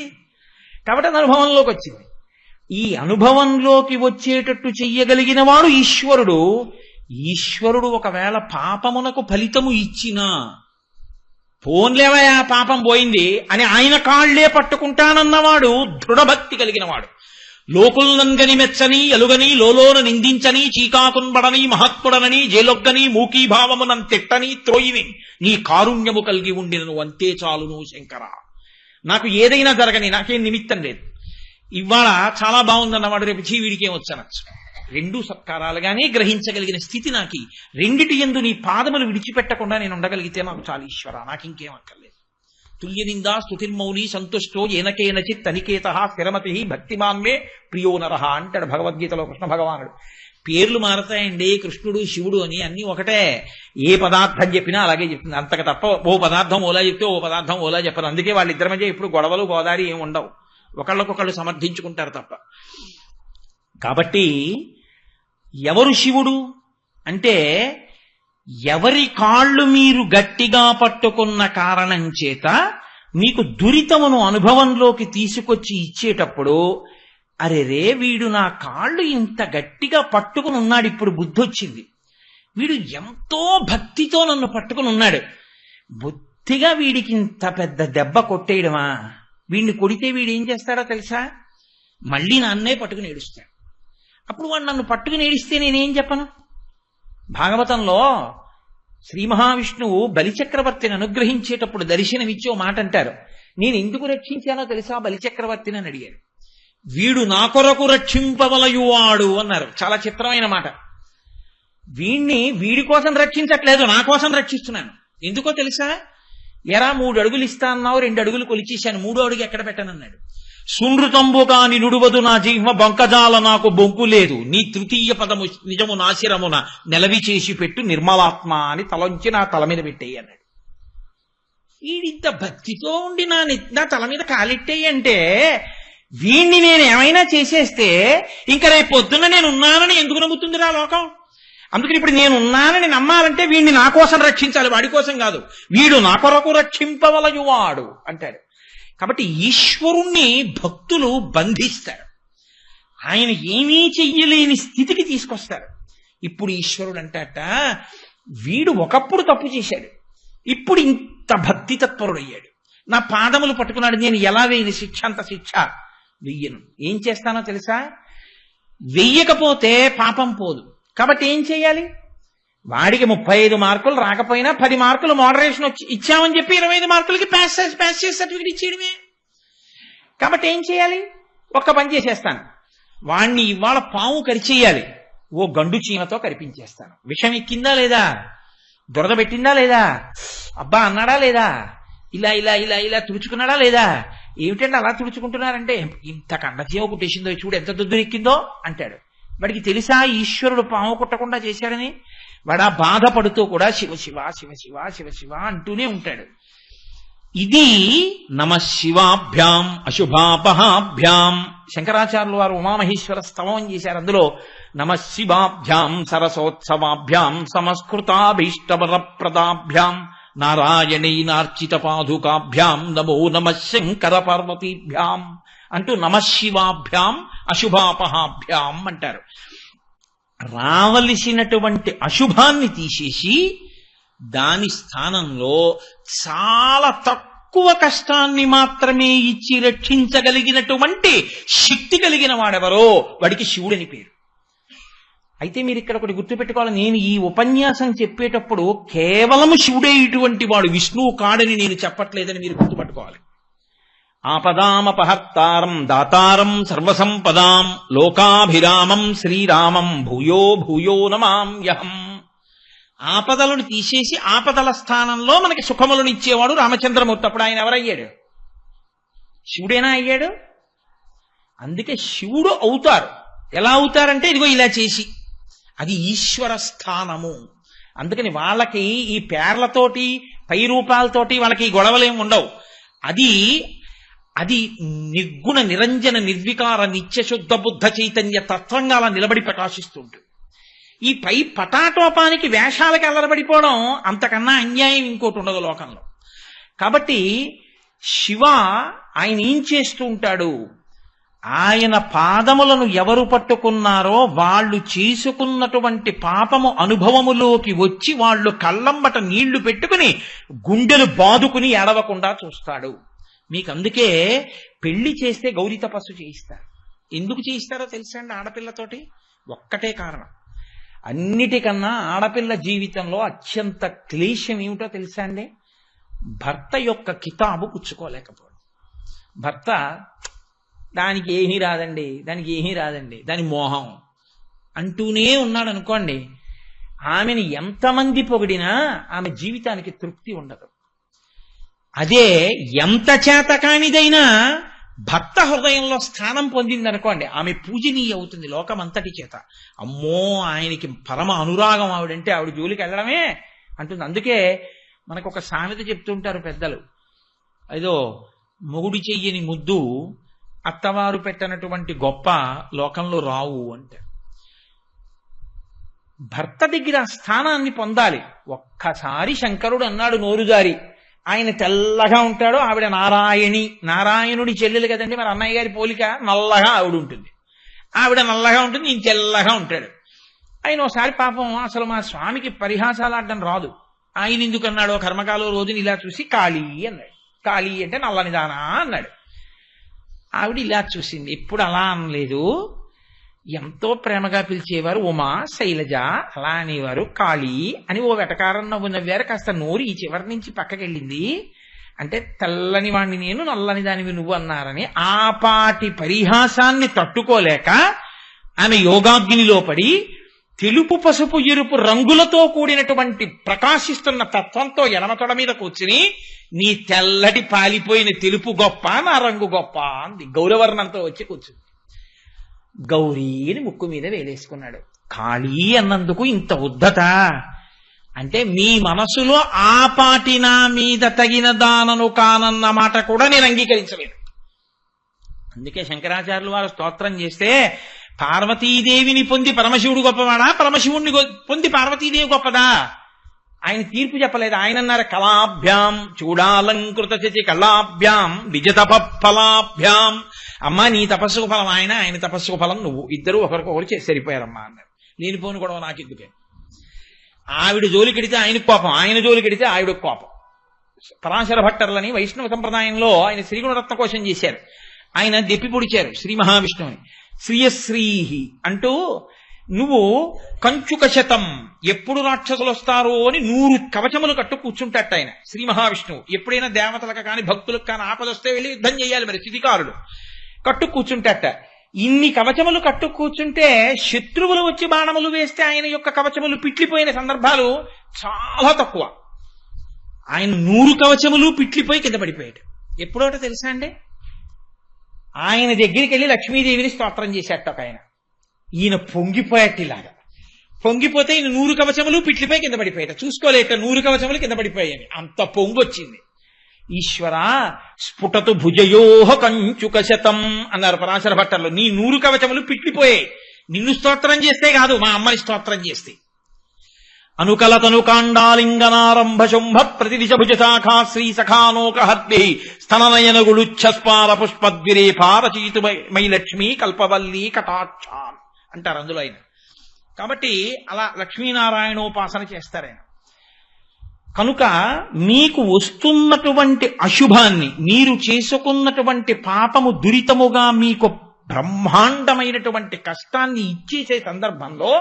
కాబట్టి అది అనుభవంలోకి వచ్చింది. ఈ అనుభవంలోకి వచ్చేటట్టు చెయ్యగలిగిన వాడు ఈశ్వరుడు. ఈశ్వరుడు ఒకవేళ పాపమునకు ఫలితము ఇచ్చినా, పోన్లేవయా పాపం పోయింది అని ఆయన కాళ్లే పట్టుకుంటానన్నవాడు దృఢభక్తి కలిగిన వాడు. లోకుల్నంగని మెచ్చని ఎలుగని లోలోన నిందించని చీకాకున్బడని మహాత్ముడనని జేలొగ్గని మూకీభావమునం తిట్టని త్రోయిని నీ కారుణ్యము కలిగి ఉండినను అంతే చాలును శంకర. నాకు ఏదైనా జరగని, నాకేం నిమిత్తం లేదు. ఇవాళ చాలా బాగుందన్నవాడు రేపు వీడికేం వచ్చనొచ్చు. రెండు సత్కారాలుగానే గ్రహించగలిగిన స్థితి నాకి. రెండిటి యందు నీ పాదములు విడిచిపెట్టకుండా నేను ఉండగలిగితే నాకు చాలు ఈశ్వర, నాకింకేం అక్కర్లేదు. తుల్యనిందా స్తుతిర్మౌని సంతుష్టో ఏనకేనచిత్ అనికేత స్థిరమతి భక్తిమాన్మే ప్రియో నరహ అంటాడు భగవద్గీతలో కృష్ణ భగవానుడు. పేర్లు మారతాయండి, కృష్ణుడు శివుడు అని, అన్ని ఒకటే. ఏ పదార్థం చెప్పినా అలాగే చెప్తుంది, అంతకు తప్ప ఓ పదార్థం ఓలా చెప్తే ఓ పదార్థం ఓలా చెప్పరు. అందుకే వాళ్ళిద్దరి మధ్య ఇప్పుడు గొడవలు గోదారి ఏమి ఉండవు, ఒకళ్ళకొకళ్ళు సమర్థించుకుంటారు తప్ప. కాబట్టి ఎవరు శివుడు అంటే, ఎవరి కాళ్ళు మీరు గట్టిగా పట్టుకున్న కారణం చేత మీకు దురితమును అనుభవంలోకి తీసుకొచ్చి ఇచ్చేటప్పుడు, అరే రే వీడు నా కాళ్ళు ఇంత గట్టిగా పట్టుకుని ఉన్నాడు, ఇప్పుడు బుద్ధి వచ్చింది, వీడు ఎంతో భక్తితో నన్ను పట్టుకుని ఉన్నాడు, బొత్తిగా వీడికి ఇంత పెద్ద దెబ్బ కొట్టేయడమా? వీడిని కొడితే వీడు ఏం చేస్తాడో తెలుసా? మళ్ళీ నన్నే పట్టుకుని ఏడుస్తాడు. అప్పుడు వాడు నన్ను పట్టుకుని ఏడిస్తే నేనేం చెప్పను? భాగవతంలో శ్రీ మహావిష్ణువు బలిచక్రవర్తిని అనుగ్రహించేటప్పుడు దర్శనమిచ్చి ఓ మాట అంటారు. నేను ఎందుకు రక్షించానో తెలుసా బలిచక్రవర్తిని అని అడిగారు. వీడు నా కొరకు రక్షింపవలయువాడు అన్నారు. చాలా చిత్రమైన మాట. వీడి కోసం రక్షించట్లేదు, నా కోసం రక్షిస్తున్నాను. ఎందుకో తెలుసా? ఎరా 3 అడుగులు ఇస్తా అన్నావు, 2 అడుగులు కొలిచేశాను, 3వ అడుగు ఎక్కడ పెట్టనన్నాడు. సునృతంబు కాని నుడువదు నా జీహ్మ బొంకజాల నాకు బొంకు లేదు, నీ తృతీయ పదము నిజము నాశిరమున నెలవి చేసి పెట్టు నిర్మలాత్మ అని తలంచి నా తల మీద పెట్టేయి అన్నాడు. వీడింత భక్తితో ఉండి నా తల మీద కాలెట్టేయి అంటే, వీణ్ణి నేను ఏమైనా చేసేస్తే ఇంకా రేపు పొద్దున్న నేను ఉన్నానని ఎందుకు నమ్ముతుందిరా లోకం? అందుకని ఇప్పుడు నేను ఉన్నానని నమ్మాలంటే వీడిని నా కోసం రక్షించాలి, వాడి కోసం కాదు. వీడు నా కొరకు రక్షింపవలయువాడు అంటాడు. కాబట్టి ఈశ్వరుణ్ణి భక్తులు బంధిస్తారు, ఆయన ఏమీ చెయ్యలేని స్థితికి తీసుకొస్తారు. ఇప్పుడు ఈశ్వరుడు అంటాట, వీడు ఒకప్పుడు తప్పు చేశాడు, ఇప్పుడు ఇంత భక్తి తత్పరుడయ్యాడు, నా పాదములు పట్టుకున్నాడు, నేను ఎలా వేయని శిక్ష అంత శిక్ష వెయ్యను. ఏం చేస్తానో తెలుసా? వెయ్యకపోతే పాపం పోదు. కాబట్టి ఏం చేయాలి? వాడికి 35 మార్కులు రాకపోయినా 10 మార్కులు మోడరేషన్ ఇచ్చామని చెప్పి 25 మార్కులకి పాస్ చేసి సర్టిఫికెట్ ఇచ్చేయడమే. కాబట్టి ఏం చేయాలి? ఒక్క పని చేసేస్తాను, వాణ్ణి ఇవాళ పాము కరిచేయాలి, ఓ గండు చీమతో కరిపించేస్తాను. విషం ఎక్కిందా లేదా, దురద పెట్టిందా లేదా, అబ్బా అన్నాడా లేదా, ఇలా ఇలా ఇలా ఇలా తుడుచుకున్నాడా లేదా, ఏమిటంటే అలా తుడుచుకుంటున్నారంటే ఇంత కండచీమ కుట్టేసిందో చూడు ఎంత దొద్దురెక్కిందో అంటాడు. వాడికి తెలుసా ఈశ్వరుడు పాము కుట్టకుండా చేశాడని? వాడు బాధపడుతూ కూడా శివ శివ శివ శివ శివ శివ అంటూనే ఉంటాడు. ఇది నమఃశివాభ్యాం అశుభాపహాభ్యాం. శంకరాచార్యులు వారు ఉమామహేశ్వర స్తవం చేశారు. అందులో నమఃశివాభ్యాం సరసోత్సవాభ్యాం సమస్కృతాభీష్టవరప్రదాభ్యాం నారాయణైనార్చిత పాదుకాభ్యాం నమో నమః శంకర పార్వతీభ్యాం అంటూ నమఃశివాభ్యాం అశుభాపహాభ్యాం అంటారు. రావలసినటువంటి అశుభాన్ని తీసేసి దాని స్థానంలో చాలా తక్కువ కష్టాన్ని మాత్రమే ఇచ్చి రక్షించగలిగినటువంటి శక్తి కలిగిన వాడెవరో వాడికి శివుడని పేరు. అయితే మీరు ఇక్కడ ఒకటి గుర్తుపెట్టుకోవాలి, నేను ఈ ఉపన్యాసం చెప్పేటప్పుడు కేవలం శివుడే ఇటువంటి వాడు, విష్ణువు కాడని నేను చెప్పట్లేదని మీరు గుర్తుపట్టుకోవాలి. ఆపదామపహర్తారం దాతారం సర్వసంపదాం లోకాభిరామం శ్రీరామం భూయో భూయో నమామ్యహం. ఆపదలను తీసేసి ఆపదల స్థానంలో మనకి సుఖములను ఇచ్చేవాడు రామచంద్రమూర్తి. అప్పుడు ఆయన ఎవరయ్యాడు? శివుడేనా అయ్యాడు? అందుకే శివుడు అవుతారు. ఎలా అవుతారంటే ఇదిగో ఇలా చేసి, అది ఈశ్వర స్థానము. అందుకని వాళ్ళకి ఈ పేర్లతోటి పై రూపాలతోటి వాళ్ళకి గొడవలేం ఉండవు. అది నిర్గుణ నిరంజన నిర్వికార నిత్యశుద్ధ బుద్ధ చైతన్య తత్వంగా అలా నిలబడి ప్రకాశిస్తుంటుంది. ఈ పై పటాటోపానికి వేషాలకి అల్లరబడిపోవడం అంతకన్నా అన్యాయం ఇంకోటి ఉండదు లోకంలో. కాబట్టి శివ ఆయన ఏం చేస్తూ ఉంటాడు? ఆయన పాదములను ఎవరు పట్టుకున్నారో వాళ్ళు చేసుకున్నటువంటి పాపము అనుభవములోకి వచ్చి వాళ్ళు కళ్ళంబట నీళ్లు పెట్టుకుని గుండెలు బాదుకుని ఏడవకుండా చూస్తాడు. మీకు అందుకే పెళ్లి చేస్తే గౌరీ తపస్సు చేయిస్తారు. ఎందుకు చేయిస్తారో తెలుసా అండి? ఆడపిల్లతోటి ఒక్కటే కారణం. అన్నిటికన్నా ఆడపిల్ల జీవితంలో అత్యంత క్లేశం ఏమిటో తెలుసా అండి? భర్త యొక్క కితాబు పుచ్చుకోలేకపోవడం. భర్త దానికి ఏమీ రాదండి, దానికి ఏమీ రాదండి, దాని మోహం అంటూనే ఉన్నాడు అనుకోండి, ఆమెను ఎంతమంది పొగిడినా ఆమె జీవితానికి తృప్తి ఉండదు. అదే ఎంత చేతకానిదైనా భర్త హృదయంలో స్థానం పొందిందనుకోండి, ఆమె పూజనీయ అవుతుంది లోకమంతటి చేత. అమ్మో ఆయనకి పరమ అనురాగం ఆవిడంటే, ఆవిడ జోలికి వెళ్ళడమే అంటుంది. అందుకే మనకు ఒక సామెత చెప్తుంటారు పెద్దలు, ఏదో మొగుడి చెయ్యని ముద్దు అత్తవారు పెట్టనటువంటి గొప్ప లోకంలో రావు అంటే. భర్త దగ్గర స్థానాన్ని పొందాలి. ఒక్కసారి శంకరుడు అన్నాడు నోరుజారి, ఆయన తెల్లగా ఉంటాడు, ఆవిడ నారాయణి, నారాయణుడి చెల్లెలు కదండి, మరి అన్నయ్య గారి పోలిక, నల్లగా ఆవిడ ఉంటుంది, ఆవిడ నల్లగా ఉంటుంది, ఈయన తెల్లగా ఉంటాడు. ఆయన ఒకసారి పాపం అసలు మా స్వామికి పరిహాసాలు ఆడడం రాదు, ఆయన ఎందుకు అన్నాడో కర్మకాలం రోజుని ఇలా చూసి కాళీ అన్నాడు. కాళీ అంటే నల్లనిదానా అన్నాడు. ఆవిడ ఇలా చూసింది, ఎప్పుడు అలా అనలేదు, ఎంతో ప్రేమగా పిలిచేవారు ఉమా శైలజ, అలా అనేవారు కాళీ అని ఓ వెటకారం నవ్వు నవ్వారు. కాస్త నోరు ఈ చివరి నుంచి పక్కకెళ్ళింది. అంటే తెల్లని వాణ్ణి నేను, నల్లని దానివి నువ్వు అన్నారని ఆపాటి పరిహాసాన్ని తట్టుకోలేక ఆమె యోగాగ్నిలో పడి తెలుపు పసుపు ఎరుపు రంగులతో కూడినటువంటి ప్రకాశిస్తున్న తత్వంతో ఎడమతొడ మీద కూర్చుని నీ తెల్లటి పాలిపోయిన తెలుపు గొప్ప నా రంగు గొప్ప అంది. గౌరవర్ణంతో వచ్చి కూర్చుంది. గౌరీని ముక్కు మీద వేలేసుకున్నాడు. కాళీ అన్నందుకు ఇంత ఉద్ధత అంటే మీ మనసులో ఆ పాటి నా మీద తగిన దానను కానన్న మాట కూడా నేను అంగీకరించలేదు. అందుకే శంకరాచార్యులు వారు స్తోత్రం చేస్తే పార్వతీదేవిని పొంది పరమశివుడు గొప్పవాడా, పరమశివుణ్ణి పొంది పార్వతీదేవి గొప్పదా? ఆయన తీర్పు చెప్పలేదు. ఆయన అన్నారు కళాభ్యాం చూడాలంకృత చచి కళాభ్యాం విజతప ఫలాభ్యాం. అమ్మా నీ తపస్సుకు ఫలం ఆయన తపస్సుకు ఫలం నువ్వు, ఇద్దరు ఒకరికొకరు చేసి సరిపోయారమ్మా అన్నారు. లేనిపోను గొడవ నాకెందుకే? ఆవిడ జోలికెడితే ఆయనకు కోపం, ఆయన జోలికెడితే ఆవిడకు కోపం. పరాశర భట్టర్లని వైష్ణవ సంప్రదాయంలో ఆయన శ్రీగుణరత్న కోశం చేశారు. ఆయన దెప్పి పొడిచారు శ్రీ మహావిష్ణువుని. శ్రీయశ్రీహి అంటూ నువ్వు కంచుక శతం, ఎప్పుడు రాక్షసులు వస్తారో అని 100 కవచములు కట్టు కూర్చుంటట్ట ఆయన శ్రీ మహావిష్ణువు. ఎప్పుడైనా దేవతలకు కాని భక్తులకు కాని ఆపదొస్తే వెళ్ళి యుద్ధం చేయాలి, మరి స్థితికారుడు కట్టు కూర్చుంటట్ట. ఇన్ని కవచములు కట్టు కూర్చుంటే శత్రువులు వచ్చి బాణములు వేస్తే ఆయన యొక్క కవచములు పిట్లిపోయిన సందర్భాలు చాలా తక్కువ. ఆయన 100 కవచములు పిట్లిపోయి కింద పడిపోయాడు. ఎప్పుడోట తెలుసా అండి? ఆయన దగ్గరికి వెళ్ళి లక్ష్మీదేవిని స్తోత్రం చేసేట ఒక ఆయన. ఈయన పొంగిపోయేట్టిలాగా పొంగిపోతే ఈయన 100 కవచములు పిట్లిపోయి కింద పడిపోయాట. చూసుకోలేట 100 కవచములు కింద పడిపోయాయని అంత పొంగొచ్చింది. ఈశ్వర స్ఫుటతు భుజయోహ కంచుక శతం అన్నారు పరాశర భట్టర్లు. నీ 100 కవచములు పిట్లిపోయాయి. నిన్ను స్తోత్రం చేస్తే కాదు, మా అమ్మని స్తోత్రం చేస్తే. అనుకలతను కాండాలింగనారంభ శుంభ ప్రతిదిశ భుజ శాఖా శ్రీ సఖానోకహద్భి స్తననయనగుళుచ్ఛస్పాల పుష్పద్విరేపారచీతు మై లక్ష్మీ కల్పవల్లి కటాక్షాన్ అంటారు అందులో ఆయన. కాబట్టి అలా లక్ష్మీనారాయణోపాసన చేస్తారు ఆయన. కనుక మీకు వస్తున్నటువంటి అశుభాన్ని, మీరు చేసుకున్నటువంటి పాపము దురితముగా మీకు బ్రహ్మాండమైనటువంటి కష్టాన్ని ఇచ్చేసే సందర్భంలో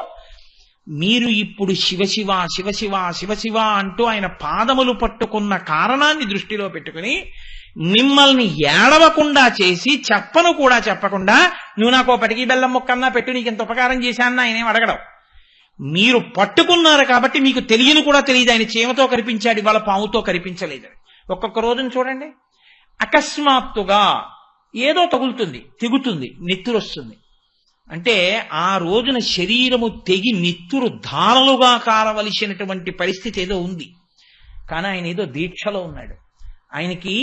మీరు ఇప్పుడు శివశివ శివశివ శివశివ అంటూ ఆయన పాదములు పట్టుకున్న కారణాన్ని దృష్టిలో పెట్టుకుని మిమ్మల్ని ఏడవకుండా చేసి చెప్పను కూడా చెప్పకుండా నువ్వు నాకు పటికి బెల్లం ముక్కన్నా పెట్టు, నీకు ఇంత ఉపకారం చేశాన్న ఆయనేం అడగడం. మీరు పట్టుకున్నారు కాబట్టి మీకు తెలియని కూడా తెలియదు ఆయన చీమతో కనిపించాడు, ఇవాళ పాముతో కనిపించలేదని. ఒక్కొక్క రోజున చూడండి, అకస్మాత్తుగా ఏదో తగులుతుంది, తెగుతుంది, నెత్తురు వస్తుంది. అంటే ఆ రోజున శరీరము తెగి నెత్తురు ధారలుగా కారవలసినటువంటి పరిస్థితి ఏదో ఉంది. కానీ ఆయన ఏదో దీక్షలో ఉన్నాడు, ఆయనకి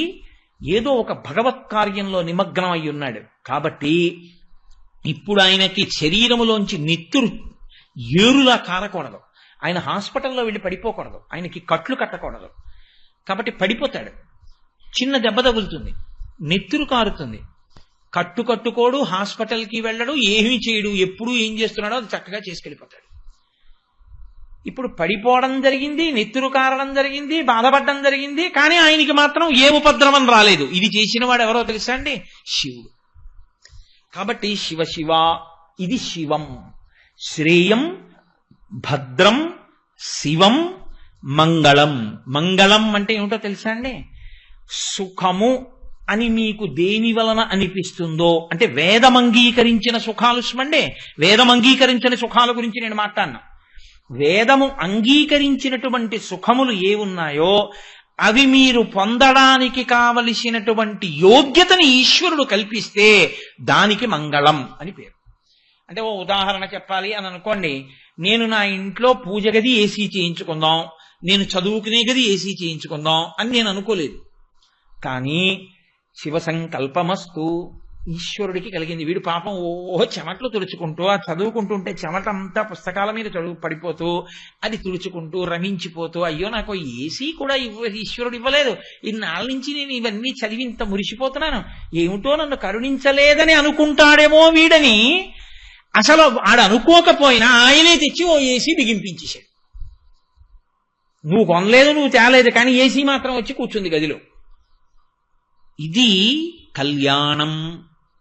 ఏదో ఒక భగవత్ కార్యంలో నిమగ్నం అయి ఉన్నాడు. కాబట్టి ఇప్పుడు ఆయనకి శరీరములోంచి నెత్తురు ఏరులా కారకూడదు, ఆయన హాస్పిటల్లో వెళ్ళి పడిపోకూడదు, ఆయనకి కట్లు కట్టకూడదు. కాబట్టి పడిపోతాడు, చిన్న దెబ్బ తగులుతుంది, నెత్తురు కారుతుంది, కట్టుకోడు, హాస్పిటల్కి వెళ్ళడు, ఏమీ చేయడు, ఎప్పుడు ఏం చేస్తున్నాడో అది చక్కగా చేసుకెళ్ళిపోతాడు. ఇప్పుడు పడిపోవడం జరిగింది, నెత్తురు కారడం జరిగింది, బాధపడడం జరిగింది, కానీ ఆయనకి మాత్రం ఏ ఉపద్రవం రాలేదు. ఇది చేసిన వాడు ఎవరో తెలుసా అండి? శివుడు. కాబట్టి శివ శివ, ఇది శివం. శ్రేయం భద్రం శివం మంగళం. మంగళం అంటే ఏమిటో తెలుసా అండి? సుఖము అని మీకు దేని వలన అనిపిస్తుందో, అంటే వేదం అంగీకరించిన సుఖాలు స్మండే, వేదం అంగీకరించిన సుఖాల గురించి నేను మాట్లాడినా. వేదము అంగీకరించినటువంటి సుఖములు ఏ ఉన్నాయో అవి మీరు పొందడానికి కావలసినటువంటి యోగ్యతని ఈశ్వరుడు కల్పిస్తే దానికి మంగళం అని పేరు. అంటే ఓ ఉదాహరణ చెప్పాలి అని అనుకోండి, నేను నా ఇంట్లో పూజ గది ఏసీ చేయించుకుందాం, నేను చదువుకునే గది ఏసీ చేయించుకుందాం అని నేను అనుకోలేదు. కానీ శివ సంకల్పమస్తు, ఈశ్వరుడికి కలిగింది. వీడు పాపం ఓహో చెమట్లు తుడుచుకుంటూ, ఆ చదువుకుంటుంటే చెమట అంతా పుస్తకాల మీద పడిపోతూ, అది తుడుచుకుంటూ రమించిపోతూ, అయ్యో నాకు ఏసీ కూడా ఈశ్వరుడు ఇవ్వలేదు, ఇన్నాళ్ళ నుంచి నేను ఇవన్నీ చదివి ఇంత మురిసిపోతున్నాను, ఏమిటో నన్ను కరుణించలేదని అనుకుంటాడేమో వీడని. అసలు ఆడు అనుకోకపోయినా ఆయనే తెచ్చి ఓ ఏసీ బిగింపించేశాడు. నువ్వు కొనలేదు, నువ్వు తేలేదు, కానీ ఏసీ మాత్రం వచ్చి కూర్చుంది గదిలో. ఇది కళ్యాణం.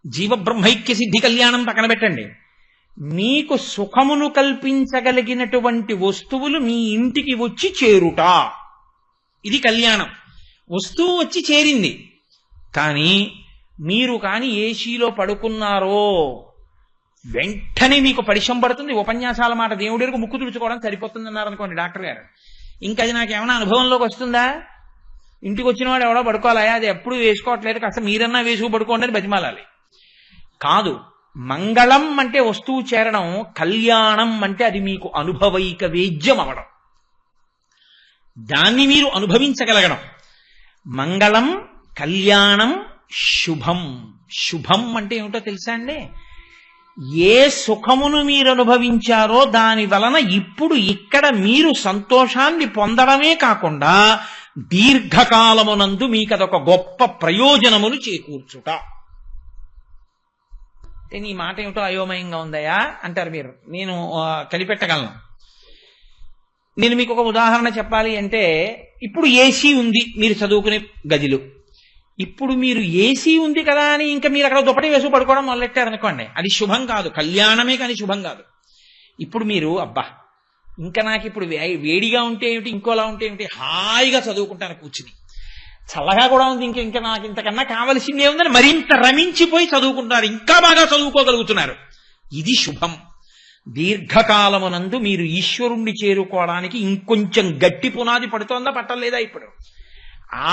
జీవబ్రహ్మైక్య సిద్ధి కళ్యాణం పక్కన పెట్టండి. మీకు సుఖమును కల్పించగలిగినటువంటి వస్తువులు మీ ఇంటికి వచ్చి చేరుట, ఇది కళ్యాణం. వస్తువు వచ్చి చేరింది, కానీ మీరు కాని ఏసీలో పడుకున్నారో వెంటనే మీకు పరిచయం పడుతుంది. ఉపన్యాసాల మాట దేవుడికి ముక్కు తుడుచుకోవడం సరిపోతుంది అన్నారు అనుకోండి డాక్టర్ గారు. ఇంకా అది నాకు ఏమైనా అనుభవంలోకి వస్తుందా? ఇంటికి వచ్చిన వాడు ఎవడో పడుకోవాలా, అది ఎప్పుడు వేసుకోవట్లేదు, కాస్త మీరన్నా వేసుకు పడుకోండి అని బతిమాలాలి. కాదు, మంగళం అంటే వస్తువు చేరడం, కళ్యాణం అంటే అది మీకు అనుభవైక వేద్యం అవడం, దాన్ని మీరు అనుభవించగలగడం. మంగళం, కళ్యాణం, శుభం. శుభం అంటే ఏమిటో తెలుసా అండి? ఏ సుఖమును మీరు అనుభవించారో దాని వలన ఇప్పుడు ఇక్కడ మీరు సంతోషాన్ని పొందడమే కాకుండా దీర్ఘకాలమునందు మీకు అదొక గొప్ప ప్రయోజనమును చేకూర్చుట. నీ మాట ఏమిటో అయోమయంగా ఉందయా అంటారు మీరు. నేను కలిపెట్టగలను. నేను మీకు ఒక ఉదాహరణ చెప్పాలి అంటే, ఇప్పుడు ఏసీ ఉంది మీరు చదువుకునే గదిలో. ఇప్పుడు మీరు ఏసీ ఉంది కదా అని ఇంకా మీరు అక్కడ దుప్పటి వేసు పడుకోవడం మొదలెట్టారనుకోండి, అది శుభం కాదు, కళ్యాణమే కానీ శుభం కాదు. ఇప్పుడు మీరు అబ్బా ఇంకా నాకు ఇప్పుడు వేడిగా ఉంటే ఏమిటి, ఇంకోలా ఉంటే ఏమిటి, హాయిగా చదువుకుంటాను కూర్చుని, చల్లగా కూడా ఉంది, ఇంకా నాకు ఇంతకన్నా కావలసింది ఏముందని మరింత రమించిపోయి చదువుకుంటున్నారు, ఇంకా బాగా చదువుకోగలుగుతున్నారు. ఇది శుభం. దీర్ఘకాలమునందు మీరు ఈశ్వరుణ్ణి చేరుకోవడానికి ఇంకొంచెం గట్టి పునాది పడుతోందా పట్టలేదా? ఇప్పుడు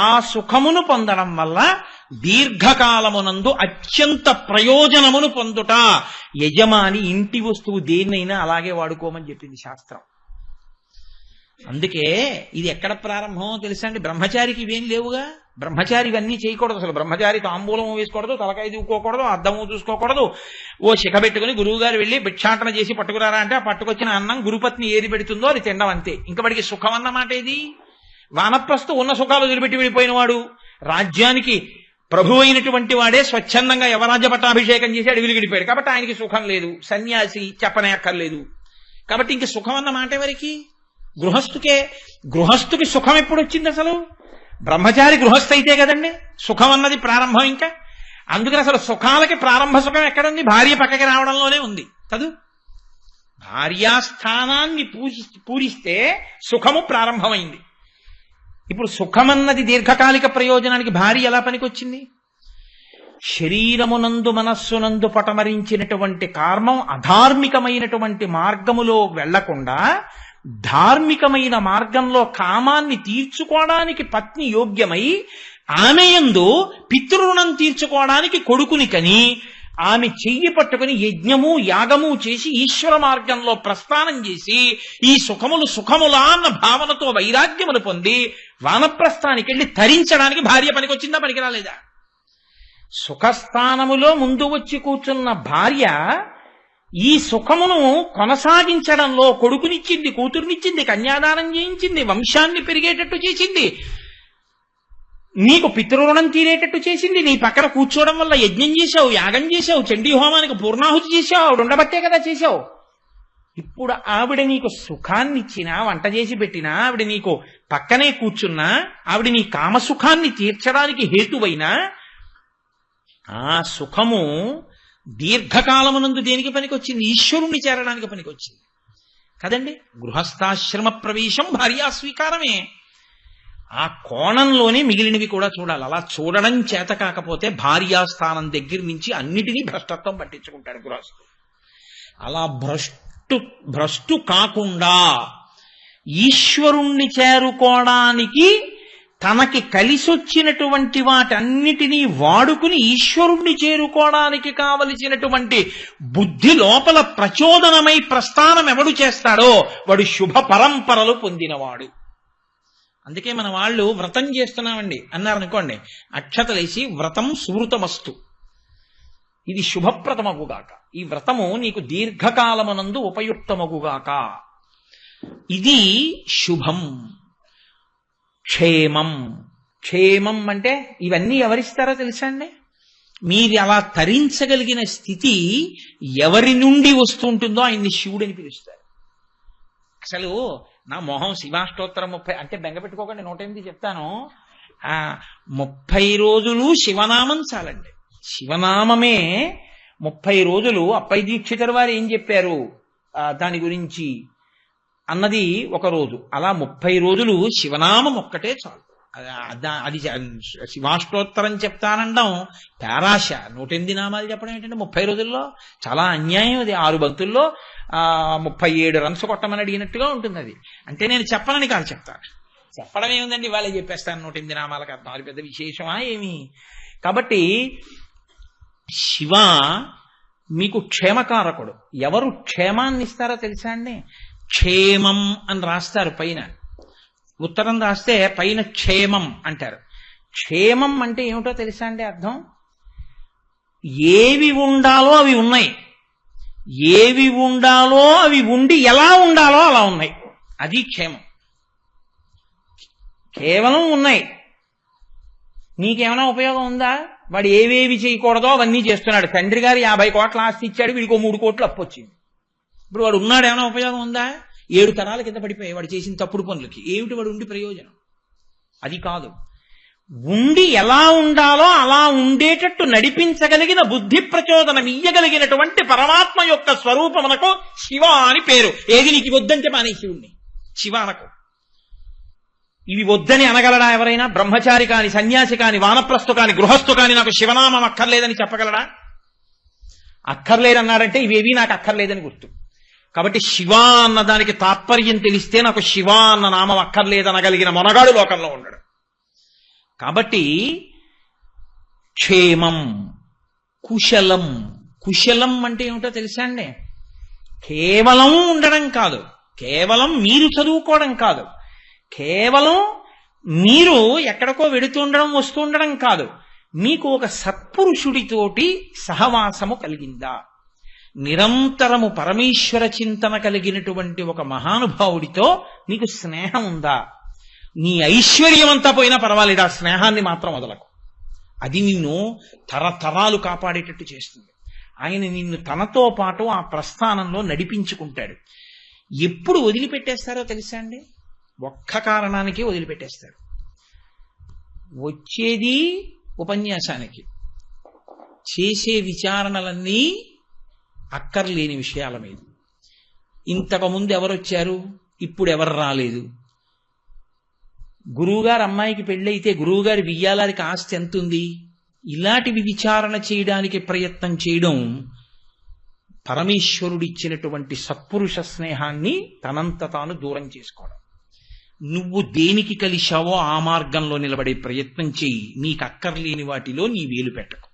ఆ సుఖమును పొందడం వల్ల దీర్ఘకాలమునందు అత్యంత ప్రయోజనమును పొందుట. యజమాని ఇంటి వస్తువు దేన్నైనా అలాగే వాడుకోమని చెప్పింది శాస్త్రం. అందుకే ఇది ఎక్కడ ప్రారంభమో తెలుసా అండి? బ్రహ్మచారికి ఇవేం లేవుగా. బ్రహ్మచారి ఇవన్నీ చేయకూడదు. అసలు బ్రహ్మచారి తాంబూలం వేసుకోకూడదు, తలకాయ దూకోకూడదు, అద్దము చూసుకోకూడదు. ఓ శిఖ పెట్టుకుని గురువు గారు వెళ్ళి భిక్షాటన చేసి పట్టుకురారా అంటే ఆ పట్టుకొచ్చిన అన్నం గురుపత్ని ఏది పెడుతుందో అది తినడం అంతే. ఇంకా వాడికి సుఖం అన్నమాట ఏది? వానప్రస్థు ఉన్న సుఖాలు వదిలిపెట్టి వెళ్ళిపోయిన వాడు, రాజ్యానికి ప్రభు అయినటువంటి వాడే స్వచ్ఛందంగా యవరాజ్య పట్టాభిషేకం చేసి అడవిలు గడిపాడు కాబట్టి ఆయనకి సుఖం లేదు. సన్యాసి చెప్పనే అక్కర్లేదు. కాబట్టి ఇంక సుఖం అన్న మాట ఎవరికి? గృహస్థుకే. గృహస్థుకి సుఖం ఎప్పుడు వచ్చింది అసలు? బ్రహ్మచారి గృహస్థ అయితే కదండి సుఖం అన్నది ప్రారంభం. ఇంకా అందుకని అసలు సుఖాలకి ప్రారంభ సుఖం ఎక్కడుంది? భార్య పక్కకి రావడంలోనే ఉంది కదూ. భార్యాస్థానాన్ని పూరిస్తే సుఖము ప్రారంభమైంది. ఇప్పుడు సుఖమన్నది దీర్ఘకాలిక ప్రయోజనానికి భార్య ఎలా పనికొచ్చింది? శరీరమునందు మనస్సునందు పటమరించినటువంటి కామం అధార్మికమైనటువంటి మార్గములో వెళ్లకుండా ధార్మికమైన మార్గంలో కామాన్ని తీర్చుకోవడానికి పత్ని యోగ్యమై, ఆమె యందు పితృరుణం తీర్చుకోవడానికి కొడుకుని కని, ఆమె చెయ్యి పట్టుకుని యజ్ఞము యాగము చేసి ఈశ్వర మార్గంలో ప్రస్థానం చేసి ఈ సుఖములు సుఖములా అన్న భావనతో వైరాగ్యమును పొంది వానప్రస్థానికి వెళ్ళి తరించడానికి భార్య పనికొచ్చిందా పనికిరాలేదా? సుఖస్థానములో ముందు వచ్చి కూర్చున్న భార్య ఈ సుఖమును కొనసాగించడంలో కొడుకునిచ్చింది, కూతురునిచ్చింది, కన్యాదానం చేయించింది, వంశాన్ని పెరిగేటట్టు చేసింది, నీకు పితృరుణం తీరేటట్టు చేసింది. నీ పక్కన కూర్చోవడం వల్ల యజ్ఞం చేశావు, యాగం చేశావు, చండీ హోమానికి పూర్ణాహుతి చేశావు, ఆవిడ ఉండబట్టే కదా చేశావు. ఇప్పుడు ఆవిడ నీకు సుఖాన్ని ఇచ్చినా, వంట చేసి పెట్టినా, ఆవిడ నీకు పక్కనే కూర్చున్నా, ఆవిడ నీ కామసుఖాన్ని తీర్చడానికి హేతువైనా ఆ సుఖము దీర్ఘకాలమునందు దేనికి పనికొచ్చింది? ఈశ్వరుణ్ణి చేరడానికి పనికొచ్చింది కదండి. గృహస్థాశ్రమ ప్రవేశం భార్యా స్వీకారమే. ఆ కోణంలోనే మిగిలినవి కూడా చూడాలి. అలా చూడడం చేత కాకపోతే భార్యాస్థానం దగ్గర నుంచి అన్నిటినీ భ్రష్టత్వం పట్టించుకుంటాడు గృహస్థు. అలా భ్రష్టు కాకుండా ఈశ్వరుణ్ణి చేరుకోవడానికి తనకి కలిసొచ్చినటువంటి వాటన్నిటినీ వాడుకుని ఈశ్వరుణ్ణి చేరుకోవడానికి కావలసినటువంటి బుద్ధి లోపల ప్రచోదనమై ప్రస్థానం ఎవడు చేస్తాడో వాడు శుభ పరంపరలు పొందినవాడు. అందుకే మన వాళ్ళు వ్రతం చేస్తున్నామండి అన్నారనుకోండి, అక్షతలేసి వ్రతం సువృతమస్తు, ఇది శుభప్రదమగుగాక, ఈ వ్రతము నీకు దీర్ఘకాలమునందు ఉపయుక్తమగుగాక, ఇది శుభం. క్షేమం. క్షేమం అంటే ఇవన్నీ ఎవరిస్తారో తెలుసా అండి? మీరు అలా తరించగలిగిన స్థితి ఎవరి నుండి వస్తుంటుందో ఆయన్ని శివుడని పిలుస్తారు. అసలు నా మొహం శివాష్టోత్తరం 30 అంటే బెంగ పెట్టుకోకండి, 108 చెప్తాను. 30 రోజులు శివనామం చాలండి. శివనామమే 30 రోజులు. అప్పై దీక్షితుల వారు ఏం చెప్పారు దాని గురించి అన్నది ఒక రోజు. అలా 30 రోజులు శివనామం ఒక్కటే చాలు. అది శివాష్టోత్తరం చెప్తానండం పేరాశ. 108 నామాలు చెప్పడం ఏంటంటే 30 రోజుల్లో చాలా అన్యాయం. అది 6 భక్తుల్లో 37 రన్స్ కొట్టమని అడిగినట్టుగా ఉంటుంది. అది అంటే నేను చెప్పనని కాదు, చెప్తాను. చెప్పడం ఏముందండి, వాళ్ళే చెప్పేస్తాను 108 నామాలకు అర్థం. అది పెద్ద విశేషమా ఏమి? కాబట్టి శివ మీకు క్షేమకారకుడు. ఎవరు క్షేమాన్ని ఇస్తారో తెలుసా అండి? క్షేమం అని రాస్తారు పైన, ఉత్తరం రాస్తే పైన క్షేమం అంటారు. క్షేమం అంటే ఏమిటో తెలుసా అండి అర్థం? ఏవి ఉండాలో అవి ఉన్నాయి, ఏవి ఉండాలో అవి ఉండి ఎలా ఉండాలో అలా ఉన్నాయి. అది క్షేమం. కేవలం ఉన్నాయి. నీకేమైనా ఉపయోగం ఉందా? వాడు ఏవేవి చేయకూడదో అవన్నీ చేస్తున్నాడు. తండ్రి గారు 50 కోట్ల ఆస్తి ఇచ్చాడు, వీడికో 3 కోట్లు అప్పు వచ్చింది. ఇప్పుడు వాడు ఉన్నాడు, ఏమైనా ఉపయోగం ఉందా? 7 తరాల కింద పడిపోయాయి వాడు చేసిన తప్పుడు పనులకి. ఏమిటి వాడు ఉండి ప్రయోజనం? అది కాదు. ఉండి ఎలా ఉండాలో అలా ఉండేటట్టు నడిపించగలిగిన బుద్ధి ప్రచోదనం ఇయ్యగలిగినటువంటి పరమాత్మ యొక్క స్వరూపమునకు శివ అని పేరు. ఏది నీకు వద్దంటే మానే శివుణ్ణి శివ అనకు. ఇవి వద్దని అనగలడా ఎవరైనా? బ్రహ్మచారి కాని, సన్యాసి కాని, వానప్రస్థు కాని, గృహస్థు కాని నాకు శివనామం అక్కర్లేదని చెప్పగలడా? అక్కర్లేదన్నాడంటే ఇవేవి నాకు అక్కర్లేదని గుర్తు. కాబట్టి శివ అన్న దానికి తాత్పర్యం తెలిస్తే నాకు శివ అన్న నామం అక్కర్లేదనగలిగిన మొనగాడు లోకంలో ఉండడు. కాబట్టి క్షేమం, కుశలం. కుశలం అంటే ఏమిటో తెలుసా అండి? కేవలం ఉండడం కాదు, కేవలం మీరు చదువుకోవడం కాదు, కేవలం మీరు ఎక్కడికో వెడుతుండడం వస్తుండడం కాదు. మీకు ఒక సత్పురుషుడితోటి సహవాసము కలిగిందా? నిరంతరము పరమేశ్వర చింతన కలిగినటువంటి ఒక మహానుభావుడితో నీకు స్నేహం ఉందా? నీ ఐశ్వర్యం అంతా పోయినా పర్వాలేదు, ఆ స్నేహాన్ని మాత్రం వదలకు. అది నిన్ను తరతరాలు కాపాడేటట్టు చేస్తుంది. ఆయన నిన్ను తనతో పాటు ఆ ప్రస్థానంలో నడిపించుకుంటాడు. ఎప్పుడు వదిలిపెట్టేస్తారో తెలుసా అండి? ఒక్క కారణానికి వదిలిపెట్టేస్తారు. వచ్చేది ఉపన్యాసానికి, చేసే విచారణలన్నీ అక్కర్లేని విషయాల మీద. ఇంతకుముందు ఎవరొచ్చారు, ఇప్పుడు ఎవరు రాలేదు. గురువుగారు అమ్మాయికి పెళ్ళైతే గురువుగారి వియ్యాలానికి ఆస్తి ఎంతుంది? ఇలాంటివి విచారణ చేయడానికి ప్రయత్నం చేయడం పరమేశ్వరుడిచ్చినటువంటి సత్పురుష స్నేహాన్ని తనంత తాను దూరం చేసుకోవడం. నువ్వు దేనికి కలిశావో ఆ మార్గంలో నిలబడే ప్రయత్నం చెయ్యి. నీకు అక్కర్లేని వాటిలో నీ వేలు పెట్టకు.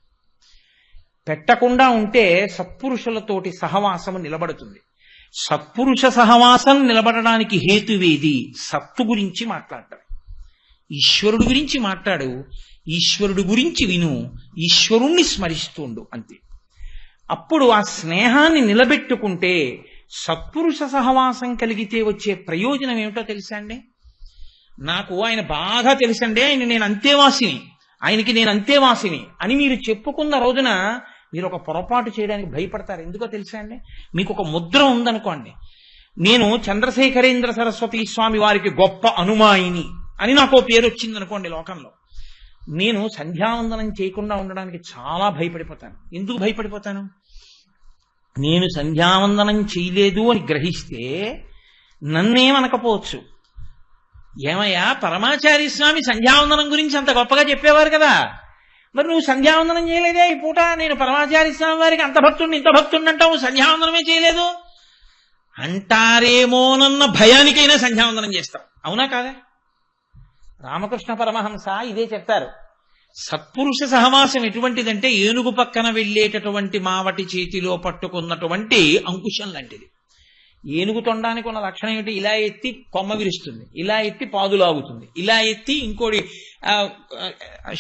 పెట్టకుండా ఉంటే సత్పురుషులతోటి సహవాసము నిలబడుతుంది. సత్పురుష సహవాసం నిలబడడానికి హేతువేది? సత్తు గురించి మాట్లాడటం. ఈశ్వరుడు గురించి మాట్లాడు, ఈశ్వరుడు గురించి విను, ఈశ్వరుణ్ణి స్మరిస్తుండు, అంతే. అప్పుడు ఆ స్నేహాన్ని నిలబెట్టుకుంటే సత్పురుష సహవాసం కలిగితే వచ్చే ప్రయోజనం ఏమిటో తెలుసా అండి? నాకు ఆయన బాగా తెలుసండి, ఆయన నేను అంతేవాసిని, ఆయనకి నేను అంతేవాసిని అని మీరు చెప్పుకున్న రోజున మీరు ఒక పొరపాటు చేయడానికి భయపడతారు. ఎందుకో తెలుసా అండి? మీకు ఒక ముద్ర ఉందనుకోండి, నేను చంద్రశేఖరేంద్ర సరస్వతి స్వామి వారికి గొప్ప అనుమాయిని అని నాకు పేరు వచ్చింది అనుకోండి లోకంలో, నేను సంధ్యావందనం చేయకుండా ఉండడానికి చాలా భయపడిపోతాను. ఎందుకు భయపడిపోతాను? నేను సంధ్యావందనం చేయలేదు అని గ్రహిస్తే నన్నేమనకపోవచ్చు, ఏమయ్యా పరమాచార్య స్వామి సంధ్యావందనం గురించి అంత గొప్పగా చెప్పేవారు కదా, మరి నువ్వు సంధ్యావందనం చేయలేదే ఈ పూట, నేను పరమాచార్య స్వామి వారికి అంత భక్తుడిని ఇంత భక్తుడిని అంటావు, సంధ్యావందనమే చేయలేదు అంటారేమోనన్న భయానికైనా సంధ్యావందనం చేస్తాం. అవునా కాదా? రామకృష్ణ పరమహంస ఇదే చెప్తారు. సత్పురుష సహవాసం ఎటువంటిదంటే ఏనుగు పక్కన వెళ్ళేటటువంటి మావటి చేతిలో పట్టుకున్నటువంటి అంకుశం లాంటిది. ఏనుగు తొండానికి ఉన్న లక్షణం ఏమిటి? ఇలా ఎత్తి కొమ్మ విరుస్తుంది, ఇలా ఎత్తి పాదులాగుతుంది, ఇలా ఎత్తి ఇంకోటి.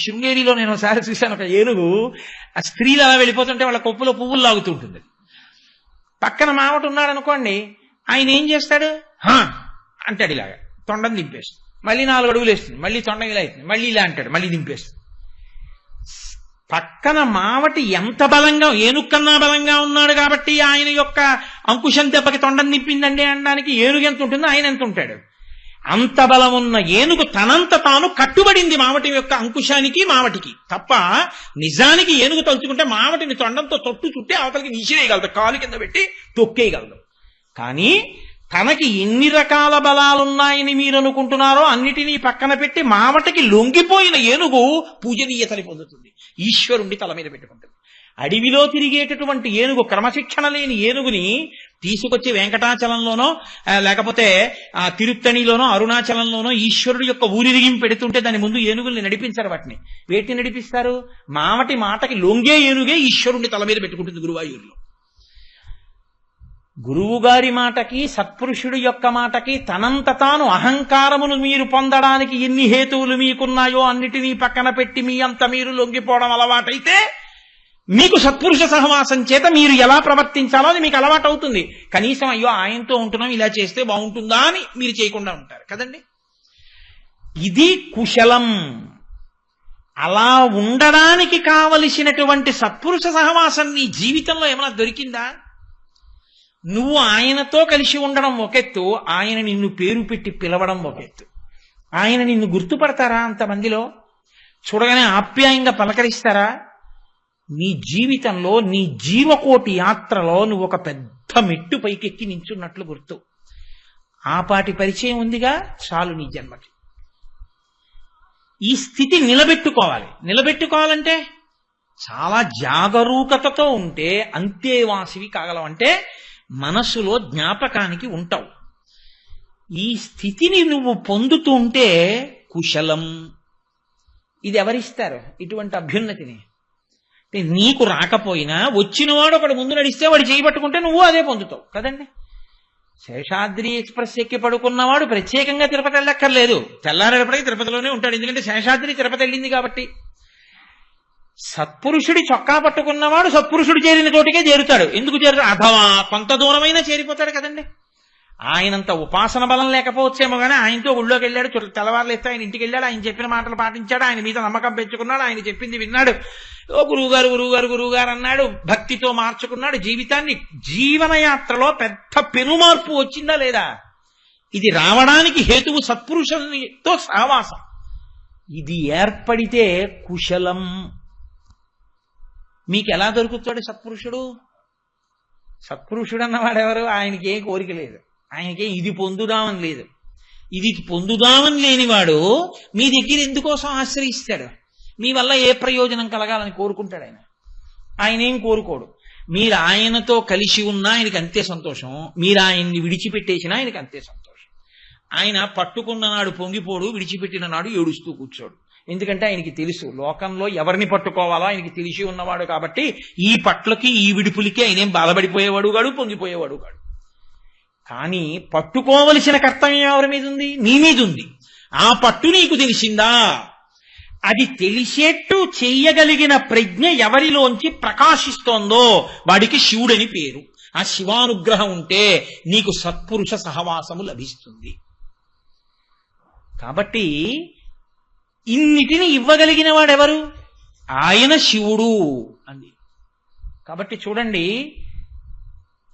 శృంగేరిలో నేను ఒకసారి చూశాను, ఒక ఏనుగు ఆ స్త్రీలు అలా వెళ్ళిపోతుంటే వాళ్ళ కొప్పులో పువ్వులు లాగుతుంటుంది. పక్కన మావటి ఉన్నాడు అనుకోండి, ఆయన ఏం చేస్తాడు? అంటాడు ఇలాగా, తొండం దింపేస్తుంది, మళ్ళీ 4 అడుగులు వేస్తుంది, మళ్ళీ తొండం ఇలా అవుతుంది, మళ్ళీ ఇలా అంటాడు, మళ్ళీ దింపేస్తుంది. పక్కన మావటి ఎంత బలంగా, ఏనుక్కన్నా బలంగా ఉన్నాడు కాబట్టి ఆయన యొక్క అంకుశం దెబ్బకి తొండం నింపిందండి అనడానికి ఏనుగు ఎంత ఉంటుందో ఆయన ఎంత ఉంటాడు. అంత బలం ఉన్న ఏనుగు తనంత తాను కట్టుబడింది మావటి యొక్క అంకుశానికి, మావటికి తప్ప. నిజానికి ఏనుగు తలుచుకుంటే మావటిని తొండంతో తొట్టు చుట్టి అవతలకి విసిరేయగలదు, కాలు కింద పెట్టి తొక్కేయగలదు. కానీ తనకి ఎన్ని రకాల బలాలున్నాయని మీరు అనుకుంటున్నారో అన్నిటినీ పక్కన పెట్టి మావటకి లొంగిపోయిన ఏనుగు పూజనీయతని పొందుతుంది, ఈశ్వరుణ్ణి తల మీద పెట్టుకుంటుంది. అడవిలో తిరిగేటటువంటి ఏనుగు, క్రమశిక్షణ లేని ఏనుగుని తీసుకొచ్చి వెంకటాచలంలోనో లేకపోతే తిరుత్తణిలోనో అరుణాచలంలోనో ఈశ్వరుడు యొక్క ఊరిరిగిం పెడుతుంటే దాని ముందు ఏనుగుల్ని నడిపించారు. వాటిని వేటిని నడిపిస్తారు? మావటి మాటకి లొంగే ఏనుగే ఈశ్వరుణ్ణి తల మీద పెట్టుకుంటుంది గురువాయూరులో. గురువు గారి మాటకి, సత్పురుషుడు యొక్క మాటకి తనంత తాను అహంకారమును మీరు పొందడానికి ఎన్ని హేతువులు మీకున్నాయో అన్నిటినీ పక్కన పెట్టి మీ అంత మీరు లొంగిపోవడం అలవాటైతే మీకు సత్పురుష సహవాసం చేత మీరు ఎలా ప్రవర్తించాలో అది మీకు అలవాటు అవుతుంది. కనీసం అయ్యో ఆయనతో ఉంటున్నాం, ఇలా చేస్తే బాగుంటుందా అని మీరు చేయకుండా ఉంటారు కదండి. ఇది కుశలం. అలా ఉండడానికి కావలసినటువంటి సత్పురుష సహవాసం నీ జీవితంలో ఏమైనా దొరికిందా? నువ్వు ఆయనతో కలిసి ఉండడం ఒకెత్తు, ఆయన నిన్ను పేరు పెట్టి పిలవడం ఒకెత్తు. ఆయన నిన్ను గుర్తుపడతారా? అంతమందిలో చూడగానే ఆప్యాయంగా పలకరిస్తారా? నీ జీవితంలో, నీ జీవకోటి యాత్రలో నువ్వు ఒక పెద్ద మెట్టు పైకెక్కి నించున్నట్లు గుర్తు. ఆపాటి పరిచయం ఉందిగా, చాలు నీ జన్మకి. ఈ స్థితి నిలబెట్టుకోవాలి. నిలబెట్టుకోవాలంటే చాలా జాగరూకతతో ఉంటే అంతేవాసివి కాగలవంటే మనస్సులో జ్ఞాపకానికి ఉంటావు. ఈ స్థితిని నువ్వు పొందుతూ ఉంటే కుశలం. ఇది ఎవరిస్తారు ఇటువంటి అభ్యున్నతిని? నీకు రాకపోయినా వచ్చినవాడు ఒకడు ముందు నడిస్తే వాడు చేయబట్టుకుంటే నువ్వు అదే పొందుతావు కదండి. శేషాద్రి ఎక్స్ప్రెస్ ఎక్కి పడుకున్నవాడు ప్రత్యేకంగా తిరుపతి వెళ్ళక్కర్లేదు, తెల్లారేపటికి తిరుపతిలోనే ఉంటాడు. ఎందుకంటే శేషాద్రి తిరుపతి వెళ్ళింది కాబట్టి. సత్పురుషుడి చొక్కా పట్టుకున్నవాడు సత్పురుషుడు చేరిన చోటికే చేరుతాడు. ఎందుకు చేరుతాడు? అథవా కొంత దూరమైనా చేరిపోతాడు కదండి. ఆయనంత ఉపాసన బలం లేకపోవచ్చేమో కానీ ఆయనతో ఊళ్ళోకి వెళ్ళాడు, తెల్లవారులు ఎత్తే ఆయన ఇంటికి వెళ్ళాడు, ఆయన చెప్పిన మాటలు పాటించాడు, ఆయన మీద నమ్మకం పెంచుకున్నాడు, ఆయన చెప్పింది విన్నాడు. ఓ గురువుగారు గురువుగారు గురువుగారు అన్నాడు, భక్తితో మార్చుకున్నాడు జీవితాన్ని. జీవనయాత్రలో పెద్ద పెనుమార్పు వచ్చిందా లేదా? ఇది రావడానికి హేతువు సత్పురుషులతో సహవాసం. ఇది ఏర్పడితే కుశలం. మీకు ఎలా దొరుకుతాడు సత్పురుషుడు? సత్పురుషుడు అన్నవాడెవరు? ఆయనకి ఏ కోరిక లేదు, ఆయనకే ఇది పొందుదామని లేదు. ఇది పొందుదామని లేనివాడు మీ దగ్గర ఎందుకోసం ఆశ్రయిస్తాడు? మీ వల్ల ఏ ప్రయోజనం కలగాలని కోరుకుంటాడు ఆయన? ఆయన ఏం కోరుకోడు. మీరు ఆయనతో కలిసి ఉన్నా ఆయనకి అంతే సంతోషం, మీరు ఆయన్ని విడిచిపెట్టేసినా ఆయనకి అంతే సంతోషం. ఆయన పట్టుకున్న నాడు పొంగిపోడు, విడిచిపెట్టిన నాడు ఏడుస్తూ కూర్చోడు. ఎందుకంటే ఆయనకి తెలుసు లోకంలో ఎవరిని పట్టుకోవాలో ఆయనకి తెలిసి ఉన్నవాడు కాబట్టి ఈ పట్లకి ఈ విడుపులకి ఆయనేం బాధపడిపోయేవాడు కాడు, పొంగిపోయేవాడు కాడు. కానీ పట్టుకోవలసిన కర్తవ్యం ఎవరి మీద ఉంది? నీ మీద ఉంది. ఆ పట్టు నీకు తెలిసిందా? అది తెలిసేట్టు చెయ్యగలిగిన ప్రజ్ఞ ఎవరిలోంచి ప్రకాశిస్తోందో వాడికి శివుడని పేరు. ఆ శివానుగ్రహం ఉంటే నీకు సత్పురుష సహవాసము లభిస్తుంది. కాబట్టి ఇన్నిటిని ఇవ్వగలిగిన వాడెవరు? ఆయన శివుడు అంది. కాబట్టి చూడండి,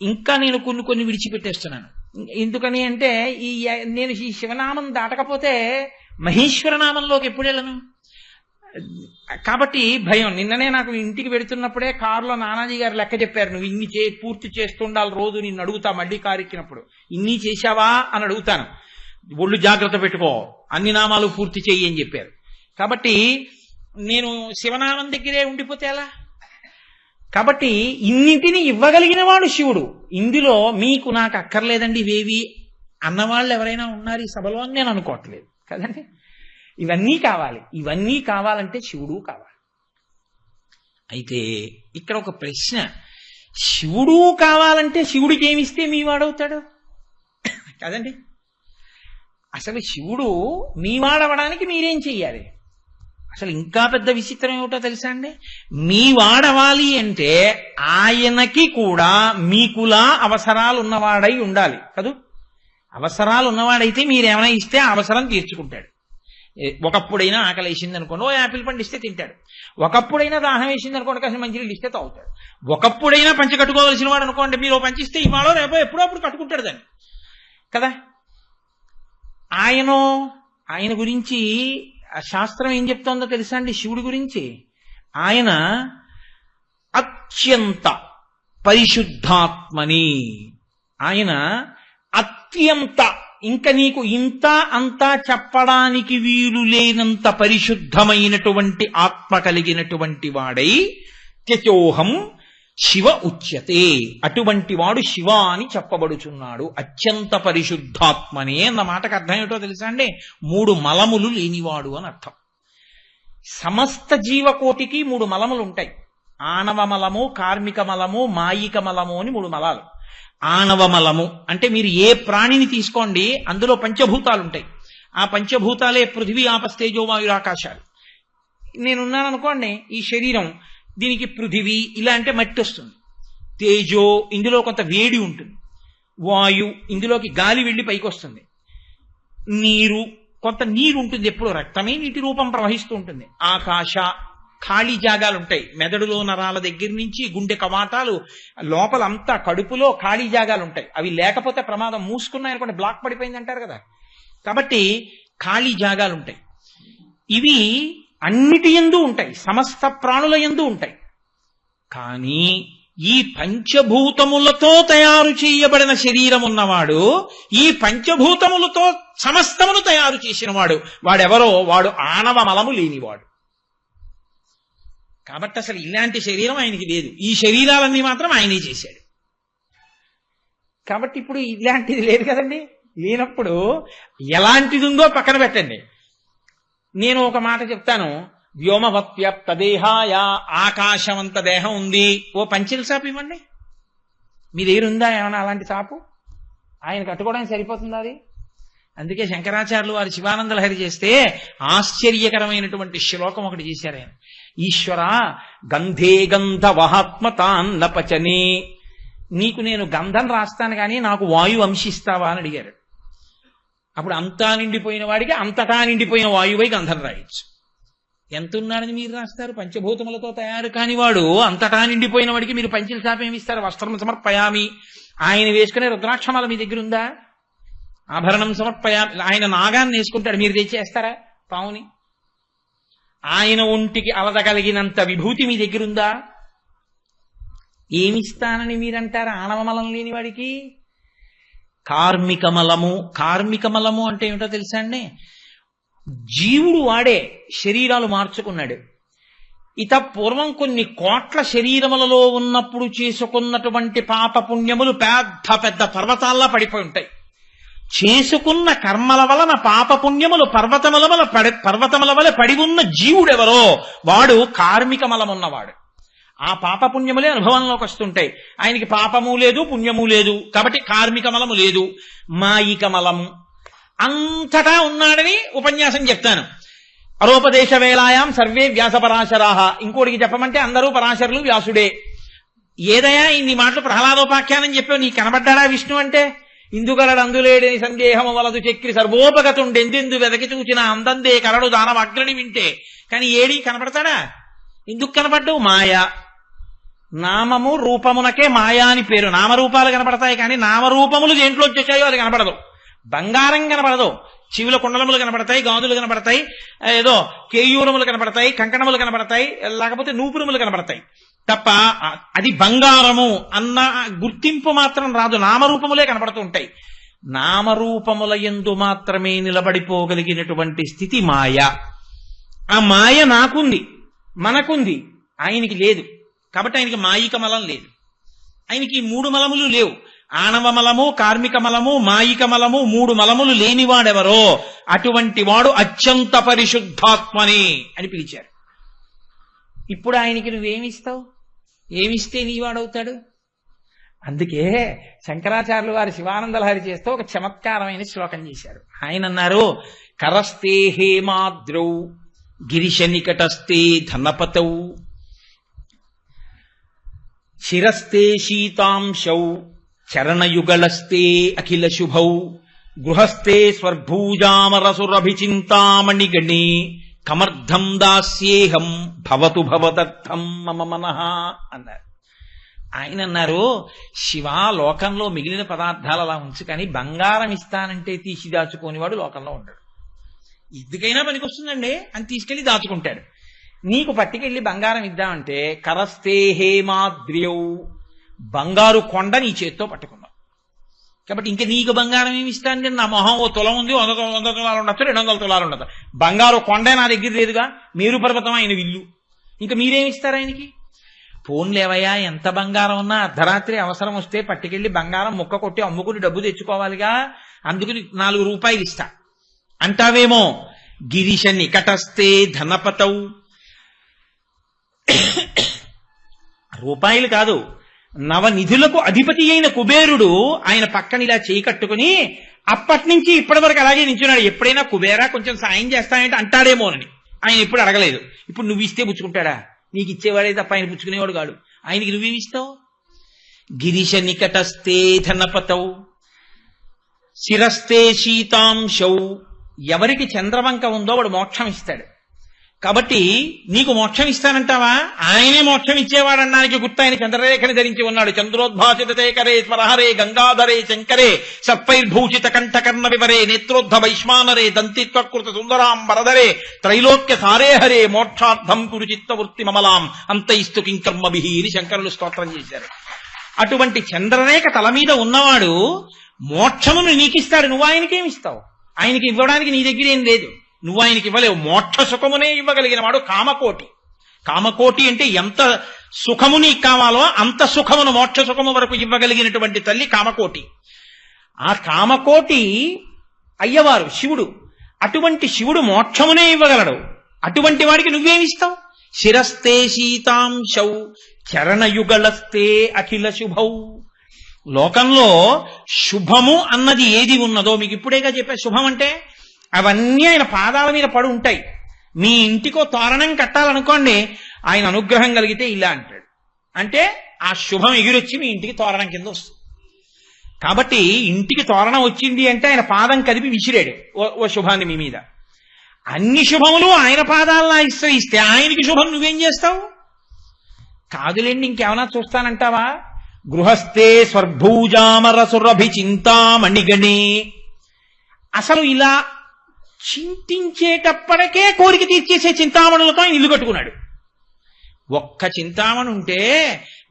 ఇంకా నేను కొన్ని విడిచిపెట్టేస్తున్నాను. ఎందుకని అంటే నేను ఈ శివనామం దాటకపోతే మహేశ్వర నామంలోకి ఎప్పుడు వెళ్ళను? కాబట్టి భయం. నిన్ననే నాకు ఇంటికి వెడుతున్నప్పుడే కారులో నానాజీ గారు లెక్క చెప్పారు, నువ్వు ఇన్ని పూర్తి చేస్తుండాలి రోజు, నిన్ను అడుగుతా మళ్ళీ కారు ఎక్కినప్పుడు, ఇన్ని చేశావా అని అడుగుతాను. ఒళ్ళు జాగ్రత్త పెట్టుకో, అన్ని నామాలు పూర్తి చెయ్యి అని చెప్పారు. కాబట్టి నేను శివనామం దగ్గరే ఉండిపోతే ఎలా? కాబట్టి ఇన్నింటిని ఇవ్వగలిగిన వాడు శివుడు. ఇందులో మీకు నాకు అక్కర్లేదండి ఇవేవి అన్నవాళ్ళు ఎవరైనా ఉన్నారు ఈ సభలో అని నేను అనుకోవట్లేదు కదండి. ఇవన్నీ కావాలి. ఇవన్నీ కావాలంటే శివుడు కావాలి. అయితే ఇక్కడ ఒక ప్రశ్న, శివుడు కావాలంటే శివుడికి ఏమిస్తే మీ వాడవుతాడు కదండి. అసలు శివుడు మీ వాడవడానికి మీరేం చెయ్యాలి? అసలు ఇంకా పెద్ద విచిత్రం ఏమిటో తెలుసా అండి? మీ వాడవాలి అంటే ఆయనకి కూడా మీకులా అవసరాలు ఉన్నవాడై ఉండాలి కదూ. అవసరాలు ఉన్నవాడైతే మీరేమైనా ఇస్తే ఆ అవసరం తీర్చుకుంటాడు. ఒకప్పుడైనా ఆకలి వేసింది అనుకోండి, ఓ యాపిల్ పండు ఇస్తే తింటాడు. ఒకప్పుడైనా దాహం వేసింది అనుకోండి, కాసిన మంచినీళ్ళు ఇస్తే తాగుతాడు. ఒకప్పుడైనా పంచి కట్టుకోవాల్సిన వాడు అనుకోండి, మీరు పంచిస్తే ఇవాళ రేపో ఎప్పుడో అప్పుడు కట్టుకుంటాడు దాన్ని కదా. ఆయన గురించి శాస్త్రం ఏం చెప్తోందో తెలుసా అండి? శివుడి గురించి ఆయన అత్యంత పరిశుద్ధాత్మని, ఆయన అత్యంత, ఇంక నీకు ఇంత అంతా చెప్పడానికి వీలు లేనంత పరిశుద్ధమైనటువంటి ఆత్మ కలిగినటువంటి వాడై త్యచోహం శివ ఉచ్యతే, అటువంటి వాడు శివ అని చెప్పబడుచున్నాడు. అత్యంత పరిశుద్ధాత్మనే అన్న మాటకు అర్థం ఏమిటో తెలుసా అండి? 3 మలములు లేనివాడు అని అర్థం. సమస్త జీవకోటికి 3 మలములు ఉంటాయి. ఆణవ మలము, కార్మిక మలము, మాయిక మలము అని 3 మలాలు. ఆణవ మలము అంటే మీరు ఏ ప్రాణిని తీసుకోండి, అందులో పంచభూతాలు ఉంటాయి. ఆ పంచభూతాలే పృథివీ, ఆపస్తేజో, వాయురాకాశాలు. నేనున్నాను అనుకోండి, ఈ శరీరం, దీనికి పృథివీ ఇలా అంటే మట్టి వస్తుంది. తేజో, ఇందులో కొంత వేడి ఉంటుంది. వాయు, ఇందులోకి గాలి వెళ్ళి పైకి వస్తుంది. నీరు, కొంత నీరు ఉంటుంది, ఎప్పుడు రక్తమే నీటి రూపం ప్రవహిస్తూ ఉంటుంది. ఆకాశ, ఖాళీ జాగాలు ఉంటాయి. మెదడులో నరాల దగ్గర నుంచి గుండె కవాటాలు లోపలంతా కడుపులో ఖాళీ జాగాలు ఉంటాయి. అవి లేకపోతే ప్రమాదం. మూసుకున్నాయనుకోండి బ్లాక్ పడిపోయింది అంటారు కదా. కాబట్టి ఖాళీ జాగాలు ఉంటాయి. ఇవి అన్నిటి యందు ఉంటాయి, సమస్త ప్రాణుల యందు ఉంటాయి. కానీ ఈ పంచభూతములతో తయారు చేయబడిన శరీరం ఉన్నవాడు, ఈ పంచభూతములతో సమస్తమును తయారు చేసిన వాడు, వాడెవరో వాడు ఆణవ మలము లేనివాడు. కాబట్టి అసలు ఇలాంటి శరీరం ఆయనకి లేదు. ఈ శరీరాలన్నీ మాత్రం ఆయనే చేశాడు. కాబట్టి ఇప్పుడు ఇలాంటిది లేదు కదండి. లేనప్పుడు ఎలాంటిది ఉందో పక్కన పెట్టండి. నేను ఒక మాట చెప్తాను. వ్యోమవత్వ్యాప్త దేహాయ, ఆకాశమంత దేహం ఉంది. ఓ పంచిల సాపు ఇవ్వండి. మీ దగ్గర ఉందా ఏమన్నా అలాంటి సాపు? ఆయన కట్టుకోవడానికి సరిపోతుందా అది? అందుకే శంకరాచార్యులు వారు శివానంద లహరి చేస్తే ఆశ్చర్యకరమైనటువంటి శ్లోకం ఒకటి చేశారు ఆయన. ఈశ్వర గంధే గంధ వహాత్మతాన్ నపచనే, నీకు నేను గంధం రాస్తాను కానీ నాకు వాయువు అంశిస్తావా అని అడిగారు. అప్పుడు అంతా నిండిపోయిన వాడికి అంతటా నిండిపోయిన వాయువై గంధం రాయొచ్చు. ఎంత ఉన్నాడని మీరు రాస్తారు? పంచభూతములతో తయారు కానివాడు అంతటా నిండిపోయిన వాడికి మీరు పంచిల శాపం ఏమిస్తారు? వస్త్రం సమర్పయామి. ఆయన వేసుకునే రుద్రాక్షమాల మీ దగ్గర ఉందా? ఆభరణం సమర్పయామి. ఆయన నాగాన్ని వేసుకుంటాడు, మీరు తెచ్చేస్తారా పావుని? ఆయన ఒంటికి అలదగలిగినంత విభూతి మీ దగ్గరుందా? ఏమిస్తానని మీరంటారా ఆణవమలం లేని వాడికి? కార్మిక మలము. కార్మిక మలము అంటే ఏమిటో తెలుసా అండి? జీవుడు వాడే శరీరాలు మార్చుకున్నాడు. ఇత పూర్వం కొన్ని కోట్ల శరీరములలో ఉన్నప్పుడు చేసుకున్నటువంటి పాప పుణ్యములు పెద్ద పెద్ద పర్వతాల్లా పడిపోయి ఉంటాయి. చేసుకున్న కర్మల వలన పాప పుణ్యములు పర్వతముల వలె పడి ఉన్న జీవుడెవరో వాడు కార్మిక మలమున్నవాడు. ఆ పాప పుణ్యములే అనుభవంలోకి వస్తుంటాయి. ఆయనకి పాపము లేదు, పుణ్యము లేదు, కాబట్టి కార్మిక మలము లేదు. మాయిక మలము అంతటా ఉన్నాడని ఉపన్యాసం చెప్తాను. అరోపదేశ వేళాయాం సర్వే వ్యాస పరాశరాహ. ఇంకోటికి చెప్పమంటే అందరూ పరాశరులు, వ్యాసుడే. ఏదయా ఇన్ని మాటలు ప్రహ్లాదోపాఖ్యానం చెప్పావు, నీకు కనబడ్డాడా విష్ణు అంటే? ఇందుగలడు అందులేడని సందేహము వలదు చక్రి సర్వోపగతుండెందెందు వెదకి చూచిన అందందే కలడు దానవాగ్రని వింటే. కానీ ఏడి కనపడతాడా? ఎందుకు కనపడ్డు? మాయ. నామము రూపమునకే మాయా అని పేరు. నామరూపాలు కనపడతాయి కానీ నామరూపములు దేంట్లో వచ్చాయో అది కనపడదు. బంగారం కనపడదు, చెవుల కుండలములు కనపడతాయి, గాజులు కనపడతాయి, ఏదో కేయూరములు కనపడతాయి, కంకణములు కనపడతాయి, లేకపోతే నూపురములు కనపడతాయి తప్ప అది బంగారము అన్న గుర్తింపు మాత్రం రాదు. నామరూపములే కనపడుతూ ఉంటాయి. నామరూపముల యందు మాత్రమే నిలబడిపోగలిగినటువంటి స్థితి మాయ. ఆ మాయ నాకుంది, మనకుంది, ఆయనకి లేదు. కాబట్టి ఆయనకి మాయిక మలం లేదు. ఆయనకి 3 మలములు లేవు. ఆణవ మలము, కార్మిక మలము, మాయిక మలము, 3 మలములు లేనివాడెవరో అటువంటి వాడు అత్యంత పరిశుద్ధాత్మని అని పిలిచారు. ఇప్పుడు ఆయనకి నువ్వేమిస్తావు? ఏమిస్తే నీవాడవుతాడు? అందుకే శంకరాచార్యులు వారి శివానంద లహరి చేస్తూ ఒక చమత్కారమైన శ్లోకం చేశారు. ఆయన అన్నారు, కరస్తే హేమాద్రౌ గిరిశ నికటస్తే ధనపతౌ శిరస్తే శీతాంశౌ చరణయుగళస్తే అఖిల శుభౌ గృహస్థే స్వర్భూజామరసురభిచింతామణిగణే కమర్థం దాస్యేహం భవతు భవదర్థం మమ మనః అన్నారు. ఆయన అన్నారు, శివ లోకంలో మిగిలిన పదార్థాలు అలా ఉంచు, కానీ బంగారం ఇస్తానంటే తీసి దాచుకోనివాడు లోకంలో ఉండడు. ఎందుకైనా పనికొస్తుందండి అని తీసుకెళ్లి దాచుకుంటాడు. నీకు పట్టుకెళ్ళి బంగారం ఇద్దామంటే కరస్తే హేమాద్ర్యౌ, బంగారు కొండ నీ చేత్తో పట్టుకున్నావు. కాబట్టి ఇంక నీకు బంగారం ఏమి ఇస్తాను? నా మొహం ఓ తులం ఉంది, 100 తులాలు ఉండొచ్చు, 200 తులాలు ఉండదు. బంగారు కొండే నా దగ్గర లేదుగా, మేరు పర్వతం ఆయన విల్లు. ఇంకా మీరేమి ఇస్తారు ఆయనకి? పోన్లేవయ్యా, ఎంత బంగారం ఉన్నా అర్ధరాత్రి అవసరం వస్తే పట్టుకెళ్ళి బంగారం ముక్క కొట్టి అమ్ముకుని డబ్బు తెచ్చుకోవాలిగా, అందుకని 4 రూపాయలు ఇస్తా అంటావేమో. గిరీశ నికటస్తే ధనపతౌ, రూపాయలు కాదు, నవనిధులకు అధిపతి అయిన కుబేరుడు ఆయన పక్కన ఇలా చేయి కట్టుకుని అప్పటి నుంచి ఇప్పటి వరకు అలాగే నించున్నాడు. ఎప్పుడైనా కుబేరా కొంచెం సాయం చేస్తానంటే అంటాడేమోనని ఆయన ఎప్పుడు అడగలేదు. ఇప్పుడు నువ్వు ఇస్తే పుచ్చుకుంటాడా? నీకు ఇచ్చేవాడే తప్ప ఆయన పుచ్చుకునేవాడు కాడు. ఆయనకి నువ్వేమిస్తావు? గిరీశ నికటస్తే ధనపతౌ శిరస్తే శీతాంశౌ, ఎవరికి చంద్రవంక ఉందో వాడు మోక్షం ఇస్తాడు. కాబట్టి నీకు మోక్షం ఇస్తానంటావా? ఆయనే మోక్షం ఇచ్చేవాడన్నానికి గుర్తు ఆయన చంద్రరేఖని ధరించి ఉన్నాడు. చంద్రోద్భాసిత శేఖరే స్వరహరే గంగాధరే శంకరే సత్పైర్భూషిత కంఠకర్ణ వివరే నేత్రోద్ధ వైశ్వానరే దంతిత్వకృత సుందరాం వరదరే త్రైలోక్య సారేహరే మోక్షార్థం కురు చిత్తవృత్తి మమలాం అంతయిస్తు కింకర్మభిః అని శంకరులు స్తోత్రం చేశారు. అటువంటి చంద్రరేఖ తల మీద ఉన్నవాడు మోక్షమును నీకిస్తాడు. నువ్వు ఆయనకేమిస్తావు? ఆయనకి ఇవ్వడానికి నీ దగ్గర ఏం లేదు, నువ్వు ఆయనకి ఇవ్వలేవు. మోక్ష సుఖమునే ఇవ్వగలిగిన వాడు కామకోటి. కామకోటి అంటే ఎంత సుఖము నీకు కావాలో అంత సుఖమును మోక్ష సుఖము వరకు ఇవ్వగలిగినటువంటి తల్లి కామకోటి. ఆ కామకోటి అయ్యవారు శివుడు. అటువంటి శివుడు మోక్షమునే ఇవ్వగలడు. అటువంటి వాడికి నువ్వేమిస్తావు? శిరస్తే శీతాంశౌ చరణయుగళస్తే అఖిల శుభౌ. లోకంలో శుభము అన్నది ఏది ఉన్నదో మీకు ఇప్పుడేగా చెప్పా. శుభం అంటే అవన్నీ ఆయన పాదాల మీద పడి ఉంటాయి. మీ ఇంటికో తోరణం కట్టాలనుకోండి, ఆయన అనుగ్రహం కలిగితే ఇలా అంటాడు. అంటే ఆ శుభం ఎగిరొచ్చి మీ ఇంటికి తోరణం కింద వస్తుంది. కాబట్టి ఇంటికి తోరణం వచ్చింది అంటే ఆయన పాదం కదిపి విసిరాడు ఓ శుభాన్ని మీ మీద. అన్ని శుభములు ఆయన పాదాలను ఆశ్రయిస్తే ఆయనకి శుభం నువ్వేం చేస్తావు? కాదులేండి, ఇంకేమన్నా చూస్తానంటావా? గృహస్థే స్వర్భూజామరసురభి చింతామణిగణే. అసలు ఇలా చింతించేటప్పటికే కోరిక తీర్చేసే చింతామణులతో ఆయన ఇల్లు కట్టుకున్నాడు. ఒక్క చింతామణి ఉంటే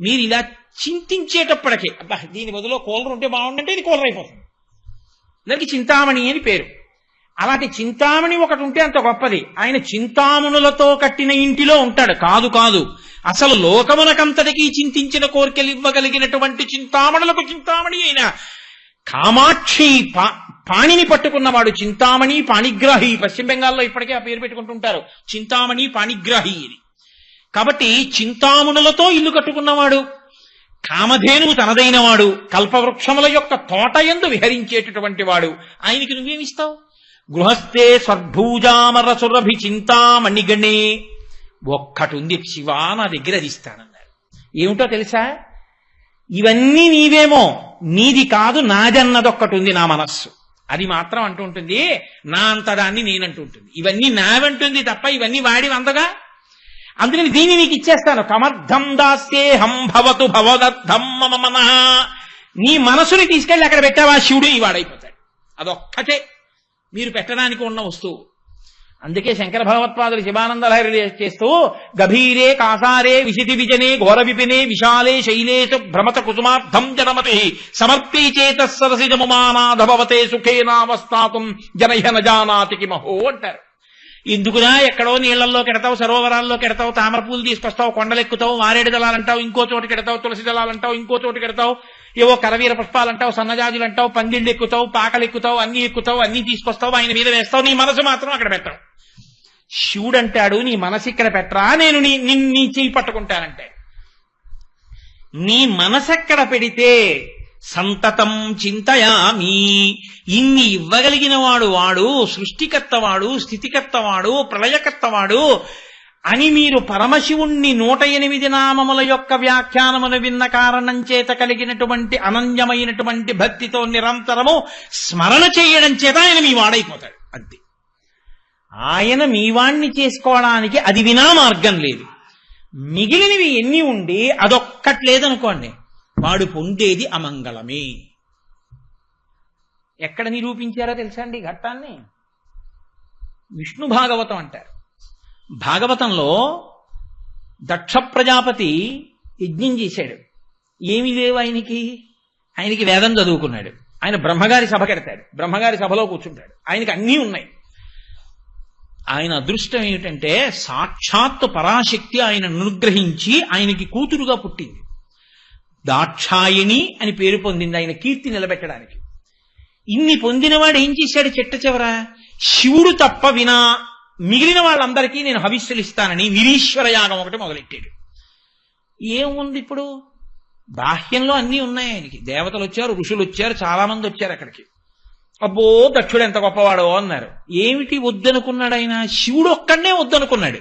మీరు ఇలా చింతించేటప్పటికే అబ్బా దీని బదులు కూలర్ ఉంటే బాగుండంటే ఇది కూలర్ అయిపోతుంది. దానికి చింతామణి అని పేరు. అలాంటి చింతామణి ఒకటి ఉంటే అంత గొప్పది. ఆయన చింతామణులతో కట్టిన ఇంటిలో ఉంటాడు. కాదు కాదు, అసలు లోకమునకంతటికీ చింతించిన కోరికలు ఇవ్వగలిగినటువంటి చింతామణులకు చింతామణి అయిన కామాక్షి పాణిని పట్టుకున్నవాడు చింతామణి పాణిగ్రాహి. పశ్చిమ బెంగాల్లో ఇప్పటికే ఆ పేరు పెట్టుకుంటుంటారు, చింతామణి పాణిగ్రాహి అని. కాబట్టి చింతామణులతో ఇల్లు కట్టుకున్నవాడు, కామధేనువు తనదైన వాడు, కల్పవృక్షముల యొక్క తోట యందు విహరించేటటువంటి వాడు. ఆయనకి నువ్వేమిస్తావు? గృహస్థే స్వర్భూజామరసురభి చింతామణిగణే. ఒక్కటుంది శివ నా దగ్గర అది ఇస్తానన్నారు. ఏమిటో తెలుసా? ఇవన్నీ నీవేమో, నీది కాదు నాదన్నదొక్కటి ఉంది నా మనస్సు. అది మాత్రం అంటూ ఉంటుంది, నా అంతదాన్ని నేనంటూ ఉంటుంది. ఇవన్నీ నావంటుంది తప్ప ఇవన్నీ వాడి వందగా. అందుకని దీన్ని నీకు ఇచ్చేస్తాను. కమర్థం దాస్యేహం భవతు భవదర్థం మమ మనః. నీ మనసుని తీసుకెళ్ళి అక్కడ పెట్టావా శివుడు ఈ వాడైపోతాడు. అదొక్కటే మీరు పెట్టడానికి ఉన్న వస్తువు. అందుకే శంకర భగవత్పాదులు శివానంద లహరి చేస్తూ గభీరే కాసారే విశితి విజనే ఘోర విపినే విశాలే శైలేశ భ్రమత కుసుమార్థం జనమతి సమర్పీ చేత సరసిజముమానాధభవతే సుఖేనావస్థాతుం జనహ నజానాతి కిమహో అంటారు. ఎందుకునా ఎక్కడో నీళ్లలో కెడతావు, సరోవరాల్లో కెడతావు, తామరపూలు తీసుకొస్తావు, కొండలెక్కుతావు, మారేడు దళాలంటావు, ఇంకో చోటు కెడతావు, తులసి దళాలంటావు, ఇంకో చోటు కెడతావు, ఏవో కరవీర పుష్పాలంటావు, సన్నజాజులు అంటావు, పందిళ్ళు ఎక్కుతావు, పాకలు ఎక్కుతావు, అన్ని తీసుకొస్తావు, ఆయన మీద వేస్తావు. నీ మనసు మాత్రం అక్కడ పెట్టావు. శివుడు అంటాడు నీ మనసు ఇక్కడ పెట్టరా, నేను నీ చెయ్యి పట్టుకుంటానంటే. నీ మనసెక్కడ పెడితే సంతతం చింతయామి. ఇన్ని ఇవ్వగలిగిన వాడు సృష్టికర్తవాడు, స్థితికర్తవాడు, ప్రళయకర్తవాడు అని మీరు పరమశివుణ్ణి 108 నామముల యొక్క వ్యాఖ్యానమును విన్న కారణం చేత కలిగినటువంటి అనన్యమైనటువంటి భక్తితో నిరంతరము స్మరణ చేయడం చేత ఆయన మీ వాడైపోతాడు. అంతే. ఆయన మీ వాణ్ణి చేసుకోవడానికి అది వినా మార్గం లేదు. మిగిలినవి ఎన్ని ఉండి అదొక్కట్లేదనుకోండి, వాడు పొందేది అమంగళమే. ఎక్కడ నిరూపించారో తెలుసా అండి ఘట్టాన్ని? విష్ణు భాగవతం అంటారు. భాగవతంలో దక్ష ప్రజాపతి యజ్ఞం చేశాడు. ఏమి లేవు ఆయనకి వేదం చదువుకున్నాడు. ఆయన బ్రహ్మగారి సభ కడతాడు, బ్రహ్మగారి సభలో కూర్చుంటాడు, ఆయనకి అన్నీ ఉన్నాయి. ఆయన అదృష్టం ఏమిటంటే సాక్షాత్తు పరాశక్తి ఆయన అనుగ్రహించి ఆయనకి కూతురుగా పుట్టింది. దాక్షాయణి అని పేరు పొందింది ఆయన కీర్తి నిలబెట్టడానికి. ఇన్ని పొందినవాడు ఏం చేశాడు? చిట్ట చివర శివుడు తప్ప వినా మిగిలిన వాళ్ళందరికీ నేను హవిస్సులు ఇస్తానని నిరీశ్వర యాగం ఒకటి మొదలెట్టాడు. ఏముంది ఇప్పుడు? బాహ్యంలో అన్నీ ఉన్నాయి ఆయనకి. దేవతలు వచ్చారు, ఋషులు వచ్చారు, చాలా మంది వచ్చారు అక్కడికి. అబ్బో దక్షుడు ఎంత గొప్పవాడో అన్నారు. ఏమిటి వద్దనుకున్నాడు ఆయన? శివుడు ఒక్కడనే వద్దనుకున్నాడు.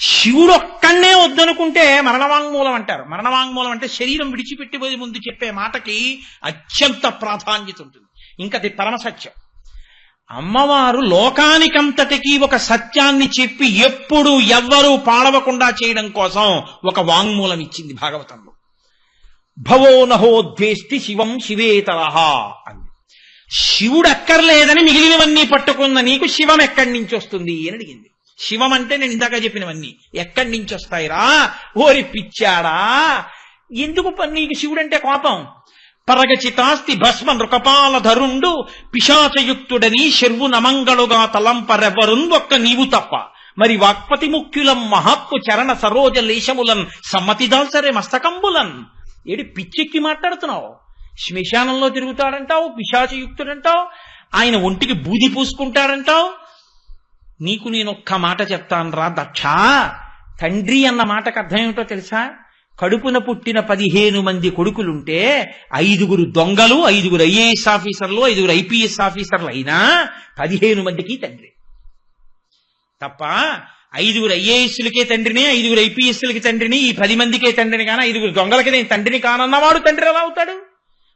శివుడు ఒక్కడనే వద్దనుకుంటే మరణవాంగ్మూలం అంటారు. మరణవాంగ్మూలం అంటే శరీరం విడిచిపెట్టిపోయే ముందు చెప్పే మాటకి అత్యంత ప్రాధాన్యత ఉంటుంది. ఇంకది పరమసత్యం. అమ్మవారు లోకానికంతటికీ ఒక సత్యాన్ని చెప్పి ఎప్పుడు ఎవ్వరూ పాడవకుండా చేయడం కోసం ఒక వాంగ్మూలం ఇచ్చింది భాగవతంలో. భవో నహోద్వేష్టి శివం శివేతరహ అంది. శివుడు అక్కర్లేదని మిగిలినవన్నీ పట్టుకున్న నీకు శివం ఎక్కడి నుంచి వస్తుంది అని అడిగింది. శివం అంటే నేను ఇందాక చెప్పినవన్నీ ఎక్కడి నుంచి వస్తాయిరా? ఓరి పిచ్చాడా, ఎందుకు నీకు శివుడంటే కోపం? పరగచితాస్తి భస్మ నృకపాల ధరుండు పిశాచయుక్తుడని శర్వు నమంగళుగా తలంపరెవరున్ ఒక్క నీవు తప్ప మరి వాక్పతి ముఖ్యులం మహాత్ము చరణ సరోజ లేశములన్ సమ్మతిదాల్సరే మస్తకంబులన్. ఏడి పిచ్చెక్కి మాట్లాడుతున్నావు? శ్మశానంలో తిరుగుతాడంటావు, పిశాచయుక్తుడంటావు, ఆయన ఒంటికి బూది పూసుకుంటాడంటావు. నీకు నేనొక్క మాట చెప్తాను రా దక్ష. తండ్రి అన్న మాటకు అర్థం ఏమిటో తెలుసా? కడుపున పుట్టిన 15 మంది కొడుకులుంటే 5 దొంగలు, 5 ఐఏఎస్ ఆఫీసర్లు, 5 ఐపీఎస్ ఆఫీసర్లు అయినా 15 మందికి తండ్రి తప్ప 5 ఐఏఎస్లకే తండ్రిని, 5 ఐపీఎస్లకి తండ్రిని, ఈ 10 మందికే తండ్రిని కానా 5 దొంగలకి నేను తండ్రిని కానన్నవాడు తండ్రి ఎలా అవుతాడు?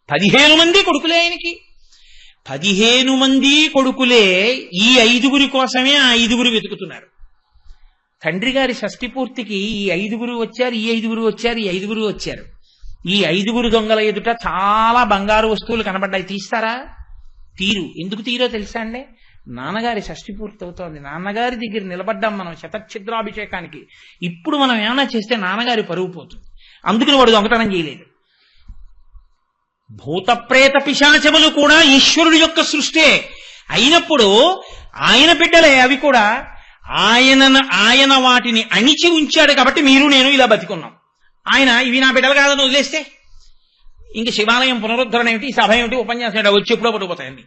15 మంది కొడుకులే ఆయనకి. 15 మంది కొడుకులే ఈ 5 కోసమే ఆ 5 వెతుకుతున్నారు. తండ్రి గారి షష్ఠి పూర్తికి ఈ 5 వచ్చారు, ఈ 5 వచ్చారు, ఈ 5 వచ్చారు. ఈ 5 దొంగల ఎదుట చాలా బంగారు వస్తువులు కనబడ్డాయి. తీస్తారా? తీరు. ఎందుకు తీరో తెలుసా అండి? నాన్నగారి షష్ఠి పూర్తి అవుతోంది. నాన్నగారి దగ్గర నిలబడ్డాం మనం శతఛిద్రాభిషేకానికి. ఇప్పుడు మనం ఏమైనా చేస్తే నాన్నగారి పరువు పోతుంది. అందుకని వాడు దొంగతనం చేయలేదు. భూతప్రేత పిశాచములు కూడా ఈశ్వరుడు యొక్క సృష్టే అయినప్పుడు ఆయన బిడ్డలే అవి కూడా. ఆయన వాటిని అణిచి ఉంచాడు కాబట్టి మీరు నేను ఇలా బతికున్నాం. ఆయన ఇవి నా బిడ్డలు కాదని వదిలేస్తే ఇంక శివాలయం పునరుద్ధరణ ఏమిటి, సభ ఏమిటి, ఉపన్యాసం ఏంటి, వచ్చి ఎప్పుడో పట్టుకుపోతాయండి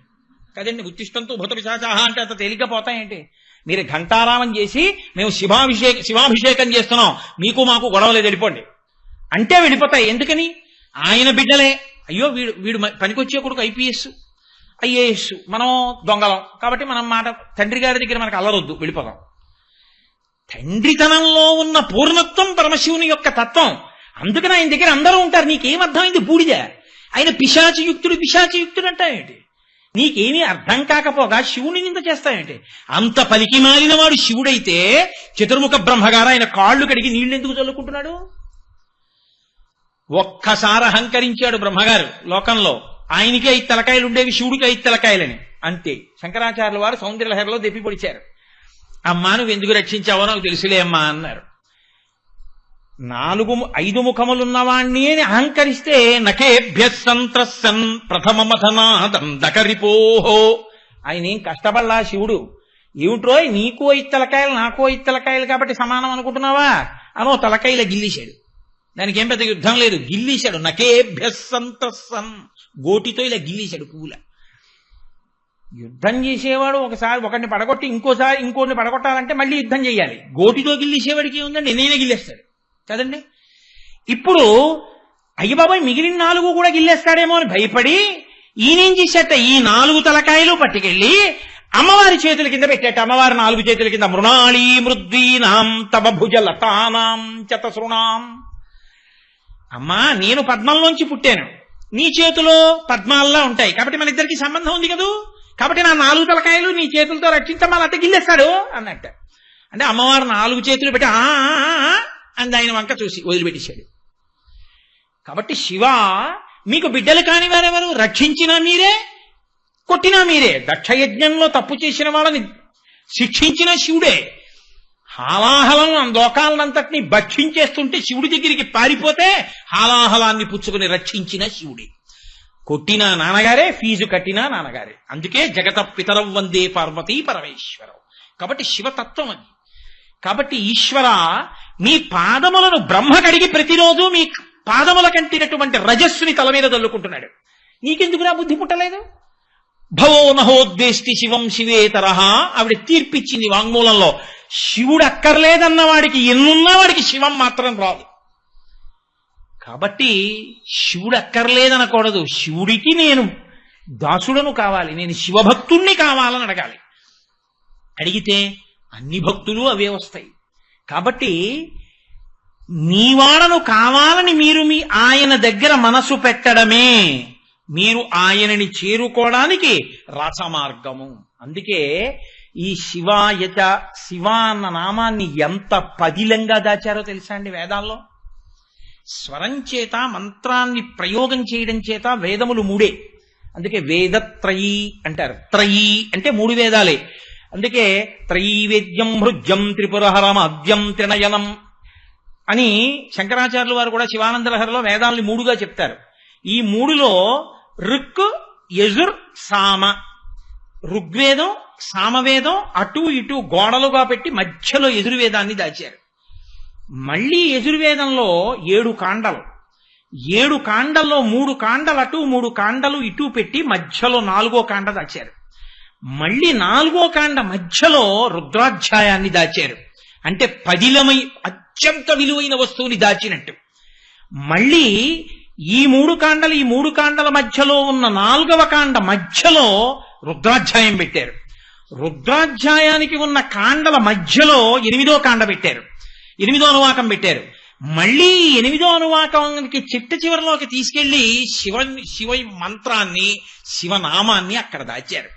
కదండి. ఉత్తిష్టంతో భూత పిశాచాహ అంటే అంత తేలిగ్గా పోతాయేంటి? మీరు ఘంటారామం చేసి మేము శివాభిషేకం చేస్తున్నాం, మీకు మాకు గొడవలేదు వెళ్ళిపోండి అంటే వెళ్ళిపోతాయి. ఎందుకని? ఆయన బిడ్డలే. అయ్యో వీడు పనికొచ్చే కొడుకు ఐపీఎస్ ఐఏఎస్, మనం దొంగలం కాబట్టి మనం మాట తండ్రి గారి దగ్గర మనకు అల్లరొద్దు, వెళ్ళిపోదాం. తండ్రితనంలో ఉన్న పూర్ణత్వం పరమశివుని యొక్క తత్వం. అందుకని ఆయన దగ్గర అందరూ ఉంటారు. నీకేమర్థమైంది? బూడిద. ఆయన పిశాచయుక్తుడు అంటావేంటి? నీకేమీ అర్థం కాకపోగా శివుని నింద చేస్తావేంటి? అంత పలికి మారిన వాడు శివుడైతే చతుర్ముఖ బ్రహ్మగారు ఆయన కాళ్ళు కడిగి నీళ్లు ఎందుకు చల్లుకుంటున్నాడు? ఒక్కసారి అహంకరించాడు బ్రహ్మగారు లోకంలో. ఆయనకి 5 తలకాయలు ఉండేవి, శివుడికి 5 తలకాయలని. అంతే. శంకరాచార్యుల వారు సౌందర్యలహరిలో దెప్పి పొడిచారు. అమ్మా నువ్వు ఎందుకు రక్షించావో నాకు తెలుసులే అమ్మా అన్నారు. 5 ముఖములున్నవాణ్ణి అని అహంకరిస్తే నకేభ్య సంత్రసన్ ప్రథమమథనాదం దకరిపోహో. ఆయన ఏం కష్టపడలా శివుడు. ఏమిట్రో నీకు 5 తలకాయలు నాకు 5 తలకాయలు కాబట్టి సమానం అనుకుంటున్నావా? అనో తలకాయల గిల్లీశాడు. దానికి ఏం పెద్ద యుద్ధం లేదు, గిల్లీశాడు. నకేభ్య సంత్రసన్, గోటితో ఇలా గిల్లీశాడు పువ్వుల. యుద్ధం చేసేవాడు ఒకసారి ఒకరిని పడగొట్టి ఇంకోటిని పడగొట్టాలంటే మళ్ళీ యుద్ధం చేయాలి. గోటితో గిల్లేసేవాడికి ఏముందండి, నేనే గిల్లేస్తాడు కదండి. ఇప్పుడు అయ్యబాబాయ్ మిగిలిన 4 కూడా గిల్లేస్తాడేమో అని భయపడి ఈయనేం చేశాట, ఈ 4 తలకాయలు పట్టుకెళ్ళి అమ్మవారి చేతుల కింద పెట్టాట. అమ్మవారి 4 చేతుల కింద మృణాళీ మృద్వీనాం తవ భుజ లతానాం చతసృణాం. అమ్మా నేను పద్మంలోంచి పుట్టాను, నీ చేతిలో పద్మాల్లా ఉంటాయి కాబట్టి మన ఇద్దరికి సంబంధం ఉంది కదూ, కాబట్టి నా 4 తలకాయలు నీ చేతులతో రక్షించమని అట్ట గిల్లేస్తాడు అన్నట్ట. అంటే అమ్మవారు 4 చేతులు పెట్టి అని ఆయన వంక చూసి వదిలిపెట్టేశాడు. కాబట్టి శివ మీకు బిడ్డలు కాని వారెవరు? రక్షించినా మీరే, కొట్టినా మీరే. దక్షయజ్ఞంలో తప్పు చేసిన వాళ్ళని శిక్షించిన శివుడే. హాలాహలం లోకాలనంతటినీ భక్షించేస్తుంటే శివుడి దగ్గరికి పారిపోతే హాలాహలాన్ని పుచ్చుకుని రక్షించిన శివుడే. కొట్టినా నాన్నగారే, ఫీజు కట్టినా నాన్నగారే. అందుకే జగత పితరం వందే పార్వతీ పరమేశ్వరం. కాబట్టి శివతత్వం అది. కాబట్టి ఈశ్వర, మీ పాదములను బ్రహ్మ కడిగి ప్రతిరోజు మీ పాదముల కంటినటువంటి రజస్సుని తల మీద తల్లుకుంటున్నాడు. నీకెందుకురా బుద్ధి పుట్టలేదు? భవో నహోద్వేష్టి శివం శివేతరహ ఆవిడ తీర్పిచ్చింది వాంగ్మూలంలో. శివుడు అక్కర్లేదన్న వాడికి ఎన్నున్నా వాడికి శివం మాత్రం రాదు. కాబట్టి శివుడు అక్కర్లేదనకూడదు. శివుడికి నేను దాసుడను కావాలి, నేను శివభక్తుణ్ణి కావాలని అడగాలి. అడిగితే అన్ని భక్తులు అవే వస్తాయి. కాబట్టి నీవాడను కావాలని మీరు మీ ఆయన దగ్గర మనసు పెట్టడమే మీరు ఆయనని చేరుకోవడానికి రసమార్గము. అందుకే ఈ శివాయచ, శివ అన్న నామాన్ని ఎంత పదిలంగా దాచారో తెలుసా అండి వేదాల్లో. స్వరం చేత మంత్రాన్ని ప్రయోగం చేయడం చేత వేదములు మూడే. అందుకే వేదత్రయీ అంటారు. త్రయీ అంటే మూడు వేదాలే. అందుకే త్రైవేద్యం హృద్యం త్రిపురహరం అద్యం త్రినయనం అని శంకరాచార్యులు వారు కూడా శివానందలహరిలో వేదాలని మూడుగా చెప్తారు. ఈ మూడులో ఋక్, యజుర్, సామ, ఋగ్వేదం సామవేదం అటు ఇటు గోడలుగా పెట్టి మధ్యలో యజుర్వేదాన్ని దాచారు. మళ్ళీ యజుర్వేదంలో 7 కాండలు, 7 కాండల్లో 3 కాండలు అటు 3 కాండలు ఇటు పెట్టి మధ్యలో 4వ కాండ దాచారు. మళ్ళీ 4వ కాండ మధ్యలో రుద్రాధ్యాయాన్ని దాచారు. అంటే పదిలమై అత్యంత విలువైన వస్తువుని దాచినట్టు. మళ్ళీ ఈ 3 కాండల మధ్యలో ఉన్న 4వ కాండ మధ్యలో రుద్రాధ్యాయం పెట్టారు. రుద్రాధ్యాయానికి ఉన్న కాండల మధ్యలో 8వ కాండ పెట్టారు, 8వ అనువాకం పెట్టారు. మళ్ళీ 8వ అనువాకానికి చిట్ట చివరిలోకి తీసుకెళ్లి శివ మంత్రాన్ని, శివనామాన్ని అక్కడ దాచారు.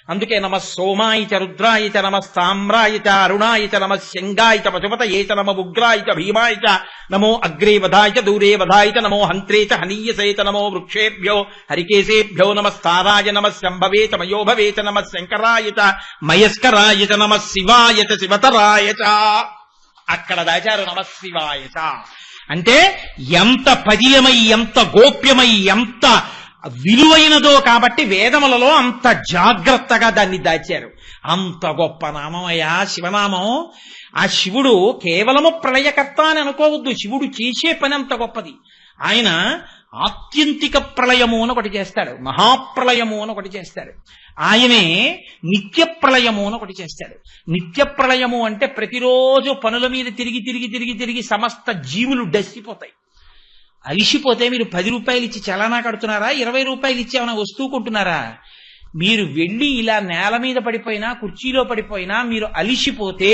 అందుకే నమ సోమాయ చ రుద్రాయ చ నమ తామ్రాయ చ అరుణాయ చ నమ శంగాయ చ పశుపతయే చ నమ ఉగ్రాయ చ భీమాయ చ నమో అగ్రే వధాయ చ దూరే వధాయ చ నమో హంత్రే చ హనీయసే చ నమో వృక్షేభ్యో హరికేశేభ్యో నమస్తారాయ నమ శంభవే చ మయోభవే చ నమ శంకరాయ చ మయస్కరాయ చ నమ శివాయ చ శివతరాయ చ. అక్కడ దాచారు నమ శివాయ చ. అంటే ఎంత పదియమై, ఎంత గోప్యమై, ఎంత విలువైనదో కాబట్టి వేదములలో అంత జాగ్రత్తగా దాన్ని దాచారు. అంత గొప్ప నామమయ్యా శివనామం. ఆ శివుడు కేవలము ప్రళయకర్త అని అనుకోవద్దు. శివుడు చేసే పని అంత గొప్పది. ఆయన ఆత్యంతిక ప్రళయము అని ఒకటి చేస్తాడు, మహాప్రళయము అని ఒకటి చేస్తాడు. ఆయనే నిత్య ప్రళయము అని ఒకటి చేస్తాడు. నిత్య ప్రళయము అంటే ప్రతిరోజు పనుల మీద తిరిగి తిరిగి తిరిగి తిరిగి సమస్త జీవులు డస్సిపోతాయి. అలిసిపోతే మీరు 10 రూపాయలు ఇచ్చి చలానా కడుతున్నారా, 20 రూపాయలు ఇచ్చి ఏమైనా వస్తువు కొంటున్నారా? మీరు వెళ్ళి ఇలా నేల మీద పడిపోయినా, కుర్చీలో పడిపోయినా మీరు అలిసిపోతే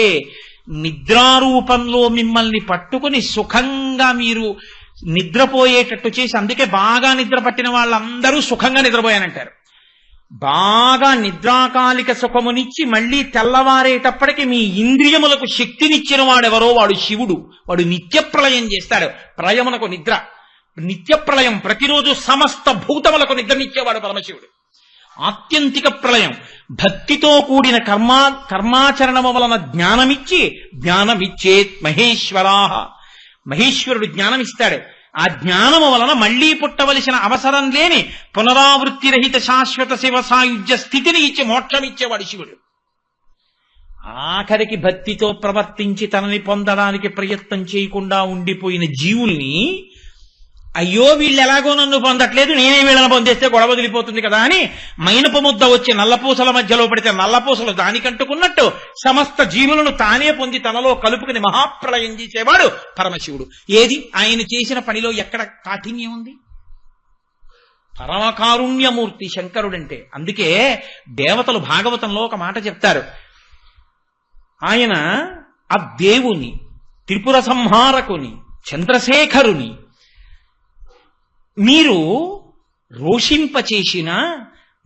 నిద్రారూపంలో మిమ్మల్ని పట్టుకుని సుఖంగా మీరు నిద్రపోయేటట్టు చేసి, అందుకే బాగా నిద్ర పట్టిన వాళ్ళందరూ సుఖంగా నిద్రపోయానంటారు. బాగా నిద్రాకాలిక సుఖమునిచ్చి మళ్ళీ తెల్లవారేటప్పటికి మీ ఇంద్రియములకు శక్తినిచ్చిన వాడెవరో వాడు శివుడు. వాడు నిత్య ప్రళయం చేస్తాడు. ప్రళయమునకు నిద్ర, నిత్య ప్రళయం, ప్రతిరోజు సమస్త భూతములకు నిద్రనిచ్చేవాడు పరమశివుడు. ఆత్యంతిక ప్రళయం భక్తితో కూడిన కర్మాచరణము వలన జ్ఞానమిచ్చి, జ్ఞానమిచ్చేత్ మహేశ్వరాహ, మహేశ్వరుడు జ్ఞానమిస్తాడు. ఆ జ్ఞానము వలన మళ్లీ పుట్టవలసిన అవసరం లేని పునరావృత్తి రహిత శాశ్వత శివ సాయుధ్య స్థితిని ఇచ్చి మోక్షమిచ్చేవాడు శివుడు. ఆఖరికి భక్తితో ప్రవర్తించి తనని పొందడానికి ప్రయత్నం చేయకుండా ఉండిపోయిన జీవుల్ని, అయ్యో వీళ్ళు ఎలాగో నన్ను పొందట్లేదు, నేనే వీళ్ళని పొందేస్తే గొడవ వదిలిపోతుంది కదా అని మైనపు ముద్ద వచ్చి నల్లపూసల మధ్యలో పడితే నల్లపూసలు దానికంటుకున్నట్టు సమస్త జీవులను తానే పొంది తనలో కలుపుకుని మహాప్రళయం చేసేవాడు పరమశివుడు. ఏది ఆయన చేసిన పనిలో ఎక్కడ కాఠిన్యం ఉంది? పరమకారుణ్యమూర్తి శంకరుడంటే. అందుకే దేవతలు భాగవతంలో ఒక మాట చెప్తారు. ఆయన ఆ దేవుని, త్రిపుర సంహారకుని, చంద్రశేఖరుని మీరు రోషింపచేసిన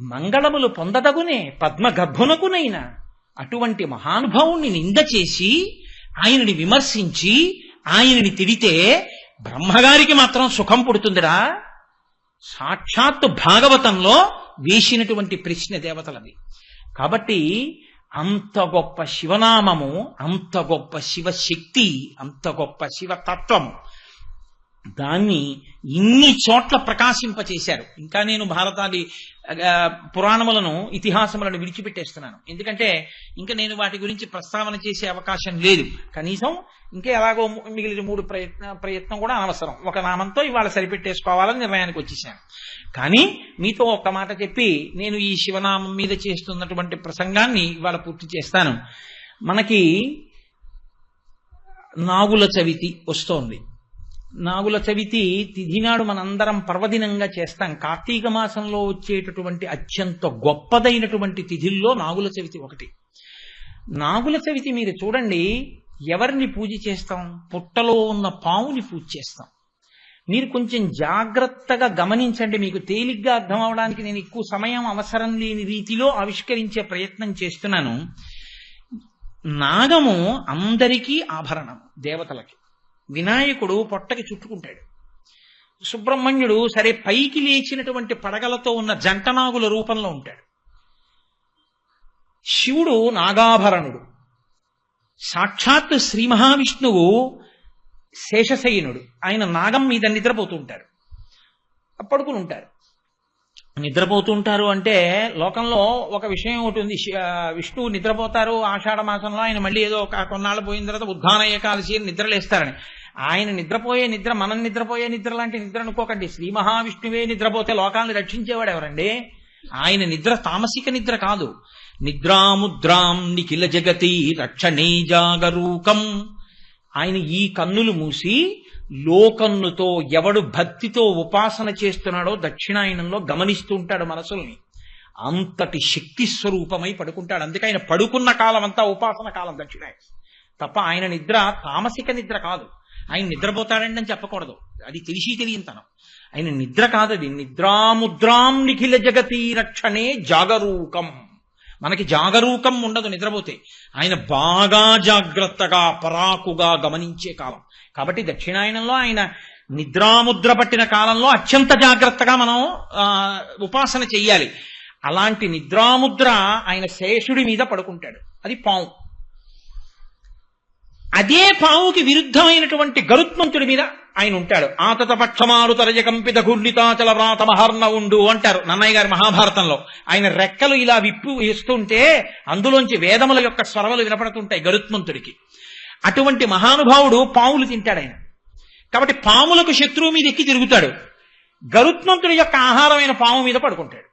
మంగళములు పొందదగునే పద్మగర్భునకునైనా అటువంటి మహానుభావుణ్ణి నింద చేసి ఆయనని విమర్శించి ఆయనని తిడితే బ్రహ్మగారికి మాత్రం సుఖం పుడుతుందిరా. సాక్షాత్తు భాగవతంలో వేసినటువంటి ప్రశ్న దేవతలది. కాబట్టి అంత గొప్ప శివనామము, అంత గొప్ప శివశక్తి, అంత గొప్ప శివతత్వము దాన్ని ఇన్ని చోట్ల ప్రకాశింపచేశారు. ఇంకా నేను భారతాది పురాణములను ఇతిహాసములను విడిచిపెట్టేస్తున్నాను, ఎందుకంటే ఇంకా నేను వాటి గురించి ప్రస్తావన చేసే అవకాశం లేదు. కనీసం ఇంకా ఎలాగో మిగిలిన 3 ప్రయత్నం కూడా అనవసరం. ఒక నామంతో ఇవాళ సరిపెట్టేసుకోవాలని నిర్ణయానికి వచ్చేసాను. కానీ మీతో ఒక్క మాట చెప్పి నేను ఈ శివనామం మీద చేస్తున్నటువంటి ప్రసంగాన్ని ఇవాళ పూర్తి చేస్తాను. మనకి నాగుల చవితి వస్తోంది. నాగుల చవితి తిథి నాడు మనందరం పర్వదినంగా చేస్తాం. కార్తీక మాసంలో వచ్చేటటువంటి అత్యంత గొప్పదైనటువంటి తిథుల్లో నాగుల చవితి ఒకటి. నాగుల చవితి మీరు చూడండి, ఎవరిని పూజ చేస్తాం? పుట్టలో ఉన్న పావుని పూజ చేస్తాం. మీరు కొంచెం జాగ్రత్తగా గమనించండి, మీకు తేలిగ్గా అర్థం అవడానికి నేను ఎక్కువ సమయం అవసరం లేని రీతిలో ఆవిష్కరించే ప్రయత్నం చేస్తున్నాను. నాగము అందరికీ ఆభరణం, దేవతలకి. వినాయకుడు పొట్టకి చుట్టుకుంటాడు. సుబ్రహ్మణ్యుడు సరే పైకి లేచినటువంటి పడగలతో ఉన్న జంటనాగుల రూపంలో ఉంటాడు. శివుడు నాగాభరణుడు. సాక్షాత్ శ్రీ మహావిష్ణువు శేషశయనుడు. ఆయన నాగం మీద నిద్రపోతూ ఉంటారు, పడుకుని ఉంటారు. నిద్రపోతూ ఉంటారు అంటే లోకంలో ఒక విషయం ఒకటి ఉంది. విష్ణువు నిద్రపోతారు ఆషాఢ మాసంలో, ఆయన మళ్ళీ ఏదో కొన్నాళ్ళు పోయిన తర్వాత ఉద్ధాన ఏకాదశి నిద్రలేస్తారని. ఆయన నిద్రపోయే నిద్ర మనం నిద్రపోయే నిద్ర లాంటి నిద్ర అనుకోకండి. శ్రీ మహావిష్ణువే నిద్రపోతే లోకాలను రక్షించేవాడు ఎవరండి? ఆయన నిద్ర తామసిక నిద్ర కాదు. నిద్రాముద్రాం నిఖిల జగతి రక్షణే జాగరూకం. ఆయన ఈ కన్నులు మూసి లోకన్నుతో ఎవడు భక్తితో ఉపాసన చేస్తున్నాడో దక్షిణాయనంలో గమనిస్తూ ఉంటాడు మనసుల్ని. అంతటి శక్తి స్వరూపమై పడుకుంటాడు. అందుకే ఆయన పడుకున్న కాలం అంతా ఉపాసన కాలం దక్షిణాయనం తప్ప ఆయన నిద్ర తామసిక నిద్ర కాదు. ఆయన నిద్రపోతాడండి అని చెప్పకూడదు, అది తెలియనితనం. ఆయన నిద్ర కాదది. నిద్రాముద్రాం నిఖిల జగతి రక్షణే జాగరూకం. మనకి జాగరూకం ఉండదు నిద్రపోతే. ఆయన బాగా జాగ్రత్తగా పరాకుగా గమనించే కాలం కాబట్టి దక్షిణాయనంలో ఆయన నిద్రాముద్ర పట్టిన కాలంలో అత్యంత జాగ్రత్తగా మనం ఉపాసన చెయ్యాలి. అలాంటి నిద్రాముద్ర ఆయన శేషుడి మీద పడుకుంటాడు. అది పాము. అదే పావుకి విరుద్ధమైనటువంటి గరుత్మంతుడి మీద ఆయన ఉంటాడు. ఆతత పక్షమారు తరజ కంపిత గుర్లితాచల వ్రాత మహర్ణ ఉండు అంటారు నన్నయ్య గారి మహాభారతంలో. ఆయన రెక్కలు ఇలా విప్పు వేస్తుంటే అందులోంచి వేదముల యొక్క స్వరములు వినపడుతుంటాయి గరుత్మంతుడికి. అటువంటి మహానుభావుడు పాములు తింటాడు ఆయన. కాబట్టి పాములకు శత్రువు మీద ఎక్కి తిరుగుతాడు. గరుత్మంతుడి యొక్క ఆహారమైన పాము మీద పడుకుంటాడు.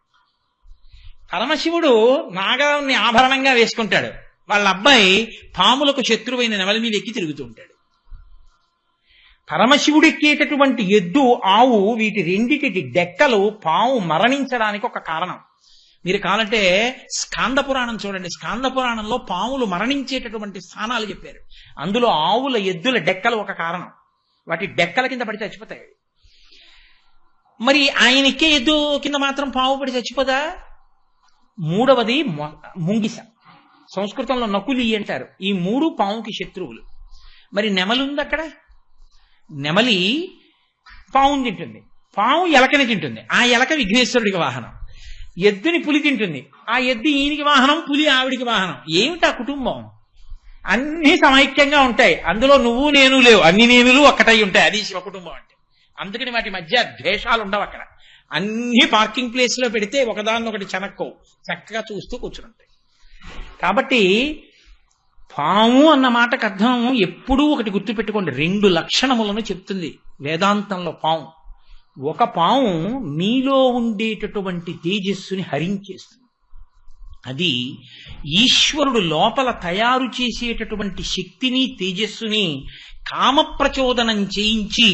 పరమశివుడు నాగాన్ని ఆభరణంగా వేసుకుంటాడు. వాళ్ళ అబ్బాయి పాములకు శత్రువైన నెమలి మీద ఎక్కి తిరుగుతూ ఉంటాడు. పరమశివుడు ఎక్కేటటువంటి ఎద్దు, ఆవు, వీటి రెండిటి డెక్కలు పాము మరణించడానికి ఒక కారణం. మీరు కావాలంటే స్కాంద పురాణం చూడండి. స్కాంద పురాణంలో పాములు మరణించేటటువంటి స్థానాలు చెప్పారు. అందులో ఆవుల ఎద్దుల డెక్కలు ఒక కారణం. వాటి డెక్కల కింద పడి చచ్చిపోతాయి. మరి ఆయన ఎక్కే ఎద్దు కింద మాత్రం పాము పడి చచ్చిపోదా? మూడవది ముంగిస. సంస్కృతంలో నకులి అంటారు. ఈ 3 పాముకి శత్రువులు. మరి నెమలి ఉంది అక్కడ. నెమలి పావుని తింటుంది, పాము ఎలకని తింటుంది. ఆ ఎలక విఘ్నేశ్వరుడికి వాహనం. ఎద్దుని పులి తింటుంది, ఆ ఎద్దు ఈయనకి వాహనం, పులి ఆవిడికి వాహనం. ఏమిటి ఆ కుటుంబం? అన్ని సమైక్యంగా ఉంటాయి. అందులో నువ్వు నేను లేవు, అన్ని నేనులు ఒక్కటై ఉంటాయి. అది శివ కుటుంబం అంటే. అందుకని వాటి మధ్య ద్వేషాలు ఉండవు అక్కడ. అన్ని పార్కింగ్ ప్లేస్ లో పెడితే ఒకదాన్నొకటి చెనక్కవు, చక్కగా చూస్తూ కూర్చుంటాయి. కాబట్టి పాము అన్న మాటకు అర్థం ఎప్పుడూ ఒకటి గుర్తుపెట్టుకోండి. 2 లక్షణములను చెప్తుంది వేదాంతంలో పాము. ఒక పాము మీలో ఉండేటటువంటి తేజస్సుని హరించేస్తుంది. అది ఈశ్వరుడు లోపల తయారు చేసేటటువంటి శక్తిని తేజస్సుని కామప్రచోదనం చేయించి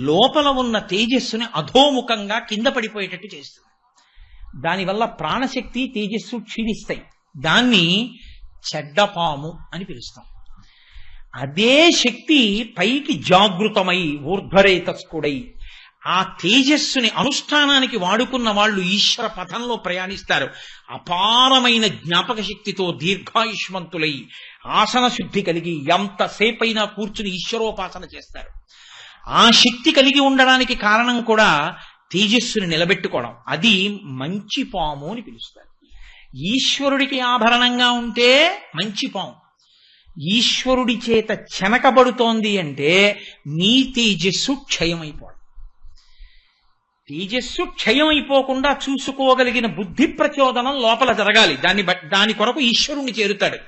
లోపల ఉన్న తేజస్సుని అధోముఖంగా కింద పడిపోయేటట్టు చేస్తుంది. దానివల్ల ప్రాణశక్తి తేజస్సు క్షీణిస్తాయి. దాన్ని చెడ్డపాము అని పిలుస్తాం. అదే శక్తి పైకి జాగృతమై ఊర్ధ్వరేతస్కుడై ఆ తేజస్సుని అనుష్ఠానానికి వాడుకున్న వాళ్ళు ఈశ్వర పథంలో ప్రయాణిస్తారు. అపారమైన జ్ఞాపక శక్తితో దీర్ఘాయుష్మంతులై ఆసన శుద్ధి కలిగి ఎంతసేపైనా కూర్చుని ఈశ్వరోపాసన చేస్తారు. ఆ శక్తి కలిగి ఉండడానికి కారణం కూడా తేజస్సుని నిలబెట్టుకోవడం. అది మంచి పాము అని పిలుస్తారు. ఈశ్వరుడికి ఆభరణంగా ఉంటే మంచి పాము, ఈశ్వరుడి చేత చెనకబడుతోంది అంటే నీ తేజస్సు క్షయమైపోవడం. తేజస్సు క్షయమైపోకుండా చూసుకోగలిగిన బుద్ధి ప్రచోదనం లోపల జరగాలి. దాని కొరకు ఈశ్వరుణ్ణి చేరుతాడు.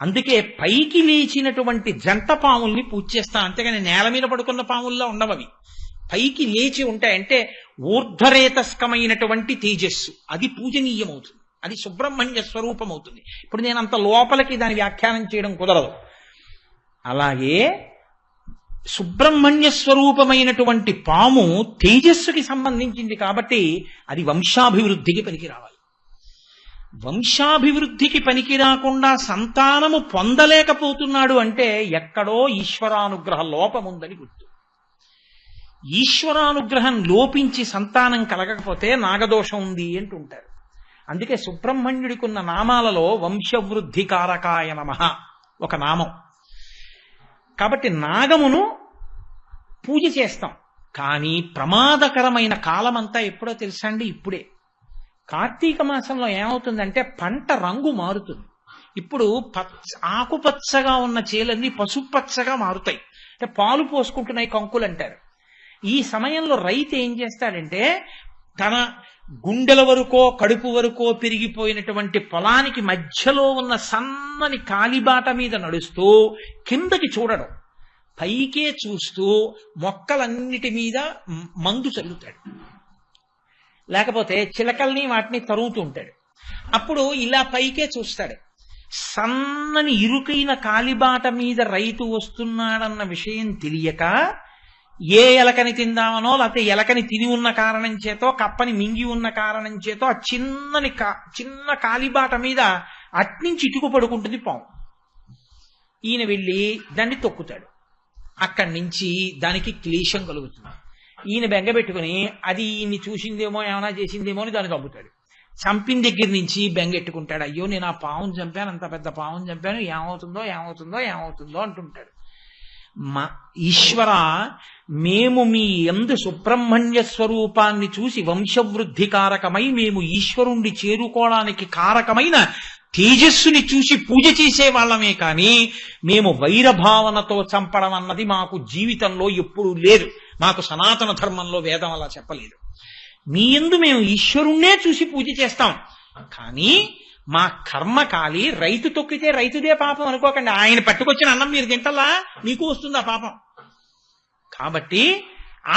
అందుకే పైకి లేచినటువంటి జంట పాముల్ని పూజ చేస్తాం, అంతేగాని నేల మీద పడుకున్న పాముల్లా ఉండవవి. పైకి లేచి ఉంటాయంటే ఊర్ధ్వరేతస్కమైనటువంటి తేజస్సు, అది పూజనీయమవుతుంది, అది సుబ్రహ్మణ్య స్వరూపం అవుతుంది. ఇప్పుడు నేను అంత లోపలికి దాని వ్యాఖ్యానం చేయడం కుదరదు. అలాగే సుబ్రహ్మణ్య స్వరూపమైనటువంటి పాము తేజస్సుకి సంబంధించింది కాబట్టి అది వంశాభివృద్ధికి పనికి రావాలి. వంశాభివృద్ధికి పనికి రాకుండా సంతానము పొందలేకపోతున్నాడు అంటే ఎక్కడో ఈశ్వరానుగ్రహ లోపముందని గుర్తు. ఈశ్వరానుగ్రహం లోపించి సంతానం కలగకపోతే నాగదోషం ఉంది అంటుంటారు. అందుకే సుబ్రహ్మణ్యుడికున్న నామాలలో వంశవృద్ధి కారకాయ నమః ఒక నామం. కాబట్టి నాగమును పూజ చేస్తాం. కానీ ప్రమాదకరమైన కాలమంతా ఎప్పుడో తెలుసా అండి? ఇప్పుడే. కార్తీక మాసంలో ఏమవుతుందంటే పంట రంగు మారుతుంది. ఇప్పుడు ఆకుపచ్చగా ఉన్న చేలన్నీ పసుపచ్చగా మారుతాయి, అంటే పాలు పోసుకుంటున్నాయి కంకులు అంటారు. ఈ సమయంలో రైతు ఏం చేస్తాడంటే తన గుండెల వరకో కడుపు వరకో పెరిగిపోయినటువంటి పొలానికి మధ్యలో ఉన్న సన్నని కాలిబాట మీద నడుస్తూ కిందకి చూడడం, పైకే చూస్తూ మొక్కలన్నిటి మీద మందు చల్లుతాడు, లేకపోతే చిలకల్ని వాటిని తరుగుతూ ఉంటాడు. అప్పుడు ఇలా పైకే చూస్తాడు. సన్నని ఇరుకైన కాలిబాట మీద రైతు వస్తున్నాడన్న విషయం తెలియక ఏ ఎలకని తిందామనో లేకపోతే ఎలకని తిని ఉన్న కారణం చేతో కప్పని మింగి ఉన్న కారణం చేతో ఆ చిన్న కాలిబాట మీద అట్నుంచి ఇటుకు పడుకుంటుంది పాము. ఈయన వెళ్ళి దాన్ని తొక్కుతాడు. అక్కడి నుంచి దానికి క్లేశం కలుగుతుంది. ఈయన బెంగ పెట్టుకుని అది ఈయన్ని చూసిందేమో ఏమైనా చేసిందేమో అని దాన్ని చంపుతాడు. చంపిన దగ్గర నుంచి బెంగెట్టుకుంటాడు, అయ్యో నేను ఆ పావును చంపాను, అంత పెద్ద పావును చంపాను, ఏమవుతుందో ఏమవుతుందో ఏమవుతుందో అంటుంటాడు. మా ఈశ్వర, మేము మీ యందు సుబ్రహ్మణ్య స్వరూపాన్ని చూసి వంశవృద్ధి కారకమై మేము ఈశ్వరుణ్ణి చేరుకోవడానికి కారకమైన తేజస్సుని చూసి పూజ చేసే వాళ్ళమే కానీ మేము వైరభావనతో చంపడం అన్నది మాకు జీవితంలో ఎప్పుడూ లేదు. మాకు సనాతన ధర్మంలో వేదం అలా చెప్పలేదు. మీ యందు మేము ఈశ్వరుణ్ణే చూసి పూజ చేస్తాం. కానీ మా కర్మ కాలి రైతు తొక్కితే రైతుదే పాపం అనుకోకండి. ఆయన పట్టుకొచ్చిన అన్నం మీరు తింటలా, మీకు వస్తుంది ఆ పాపం. కాబట్టి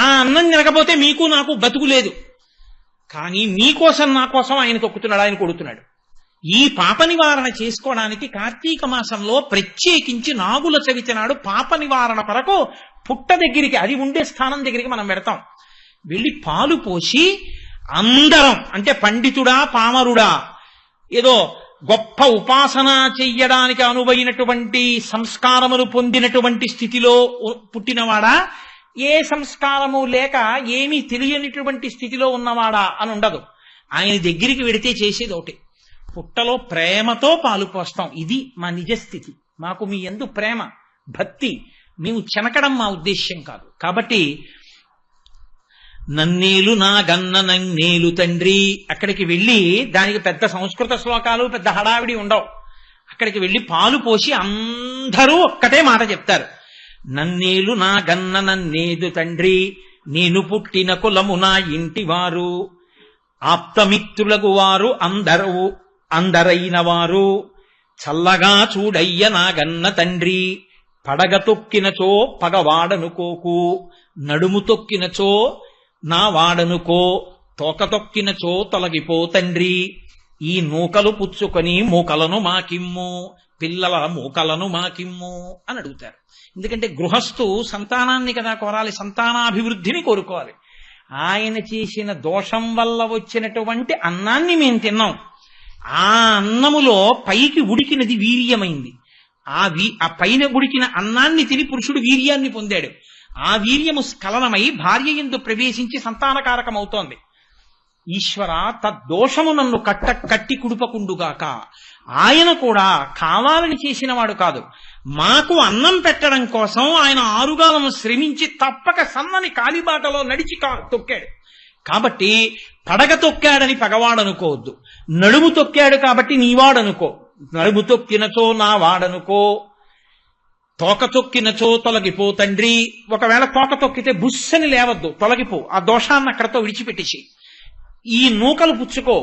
ఆ అన్నం తినకపోతే మీకు నాకు బతుకు లేదు. కానీ మీకోసం నా కోసం ఆయన తొక్కుతున్నాడు, ఆయన కొడుతున్నాడు. ఈ పాప నివారణ చేసుకోవడానికి కార్తీక మాసంలో ప్రత్యేకించి నాగుల చవితి నాడు పాప నివారణ కొరకు పుట్ట దగ్గరికి, అది ఉండే స్థానం దగ్గరికి మనం పెడతాం. వెళ్ళి పాలు పోసి అందరం, అంటే పండితుడా పామరుడా, ఏదో గొప్ప ఉపాసన చెయ్యడానికి అనువైనటువంటి సంస్కారములు పొందినటువంటి స్థితిలో పుట్టినవాడా, ఏ సంస్కారము లేక ఏమీ తెలియనిటువంటి స్థితిలో ఉన్నవాడా అని ఉండదు. ఆయన దగ్గరికి వెడితే చేసేది ఒకటి, పుట్టలో ప్రేమతో పాలు పోస్తాం. ఇది మా నిజస్థితి. మాకు మీ యందు ప్రేమ భక్తి, మేము చెనకడం మా ఉద్దేశ్యం కాదు. కాబట్టి నన్నేలు నా గన్న నన్నేలు తండ్రి, అక్కడికి వెళ్ళి దానికి పెద్ద సంస్కృత శ్లోకాలు పెద్ద హడావిడి ఉండవు. అక్కడికి వెళ్ళి పాలు పోసి అందరూ ఒక్కటే మాట చెప్తారు, నన్నేలు నా గన్న నన్నేదు తండ్రి, నేను పుట్టిన కులము నా ఇంటి వారు, ఆప్తమిత్రులకు వారు అందరైన వారు, చల్లగా చూడయ్య నా గన్న తండ్రి, పడగ తొక్కినచో పగవాడనుకోకు, నడుము తొక్కినచో నా వాడనుకో, తోక తొక్కినచో తొలగిపో తండ్రి, ఈ నూకలు పుచ్చుకొని మూకలను మాకిమ్ము, పిల్లల మూకలను మాకిమ్ము అని అడుగుతారు. ఎందుకంటే గృహస్థు సంతానాన్ని కదా కోరాలి, సంతానాభివృద్ధిని కోరుకోవాలి. ఆయన చేసిన దోషం వల్ల వచ్చినటువంటి అన్నాన్ని మేము తిన్నాం. ఆ అన్నములో పైకి ఉడికినది వీర్యమైంది. ఆ పైన ఉడికిన అన్నాన్ని తిని పురుషుడు వీర్యాన్ని పొందాడు. ఆ వీర్యము స్ఖలనమై భార్య యందు ప్రవేశించి సంతానకారకమవుతోంది. ఈశ్వర, తద్దోషము నన్ను కట్టి కుడుపకుండుగాక. ఆయన కూడా కావాలని చేసిన వాడు కాదు. మాకు అన్నం పెట్టడం కోసం ఆయన ఆరుగాలను శ్రమించి తప్పక సన్నని కాలిబాటలో నడిచి తొక్కాడు. కాబట్టి పడగ తొక్కాడని పగవాడనుకోవద్దు, నడుము తొక్కాడు కాబట్టి నీవాడనుకో, నడుము తొక్కినచో నా వాడనుకో, తోక తొక్కినచో తొలగిపో తండ్రి. ఒకవేళ తోక తొక్కితే బుస్సని లేవద్దు, తొలగిపో. ఆ దోషాన్ని అక్కడతో విడిచిపెట్టేసి ఈ నూకలు పుచ్చుకో.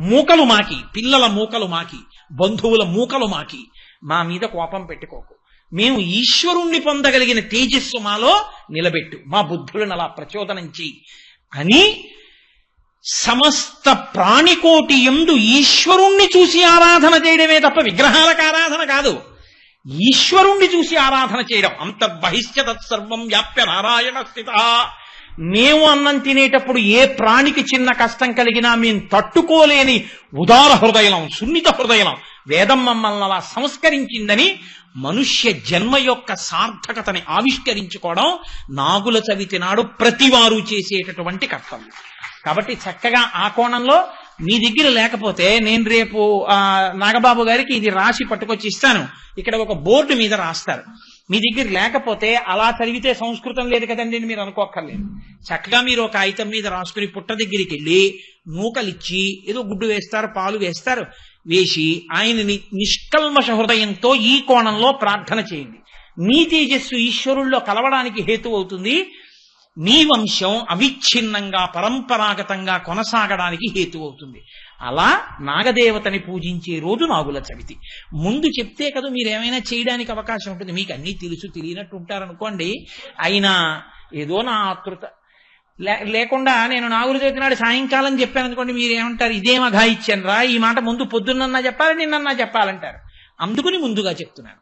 మూకలు మాకి, పిల్లల మూకలు మాకి, బంధువుల మూకలు మాకి, మా మీద కోపం పెట్టుకోకు. మేము ఈశ్వరుణ్ణి పొందగలిగిన తేజస్సు మాలో నిలబెట్టు, మా బుద్ధులను అలా ప్రచోదనం చెయ్యి అని సమస్త ప్రాణికోటి యందు ఈశ్వరుణ్ణి చూసి ఆరాధన చేయడమే తప్ప విగ్రహాలకు ఆరాధన కాదు. ఈశ్వరుణ్ణి చూసి ఆరాధన చేయడం. అంతర్బహిష్ట తత్సర్వం వ్యాప్య నారాయణ స్థిత. మేము అన్నం తినేటప్పుడు ఏ ప్రాణికి చిన్న కష్టం కలిగినా మేము తట్టుకోలేని ఉదార హృదయం, సున్నిత హృదయం వేదం మమ్మల్ని అలా సంస్కరించిందని మనుష్య జన్మ యొక్క సార్థకతని ఆవిష్కరించుకోవడం నాగుల చవితి నాడు ప్రతివారు చేసేటటువంటి కర్తవ్యం. కాబట్టి చక్కగా ఆ కోణంలో మీ దగ్గర లేకపోతే నేను రేపు నాగబాబు గారికి ఇది రాసి పట్టుకొచ్చి ఇస్తాను. ఇక్కడ ఒక బోర్డు మీద రాస్తారు. మీ దగ్గర లేకపోతే అలా చదివితే సంస్కృతం లేదు కదండి అని మీరు అనుకోక్కర్లేదు. చక్కగా మీరు ఒక కాగితం మీద రాసుకుని పుట్ట దగ్గరికి వెళ్ళి నూకలిచ్చి ఏదో గుడ్డు వేస్తారు, పాలు వేస్తారు, వేసి ఆయనని నిష్కల్మష హృదయంతో ఈ కోణంలో ప్రార్థన చేయండి. మీ తేజస్సు ఈశ్వరుల్లో కలవడానికి హేతు అవుతుంది. మీ వంశం అవిచ్ఛిన్నంగా పరంపరాగతంగా కొనసాగడానికి హేతు అవుతుంది. అలా నాగదేవతని పూజించే రోజు నాగుల చవితి. ముందు చెప్తే కదా మీరేమైనా చేయడానికి అవకాశం ఉంటుంది. మీకు అన్నీ తెలుసు, తెలియనట్టు ఉంటారనుకోండి. అయినా ఏదో నా ఆతృత లేకుండా నేను నాగుల చవితి నాడు సాయంకాలం చెప్పాను అనుకోండి, మీరేమంటారు, ఇదేం అఘాయిత్యం రా, ఈ మాట ముందు పొద్దున్నన్నా చెప్పాలి, నిన్నన్నా చెప్పాలంటారు. అందుకుని ముందుగా చెప్తున్నాను.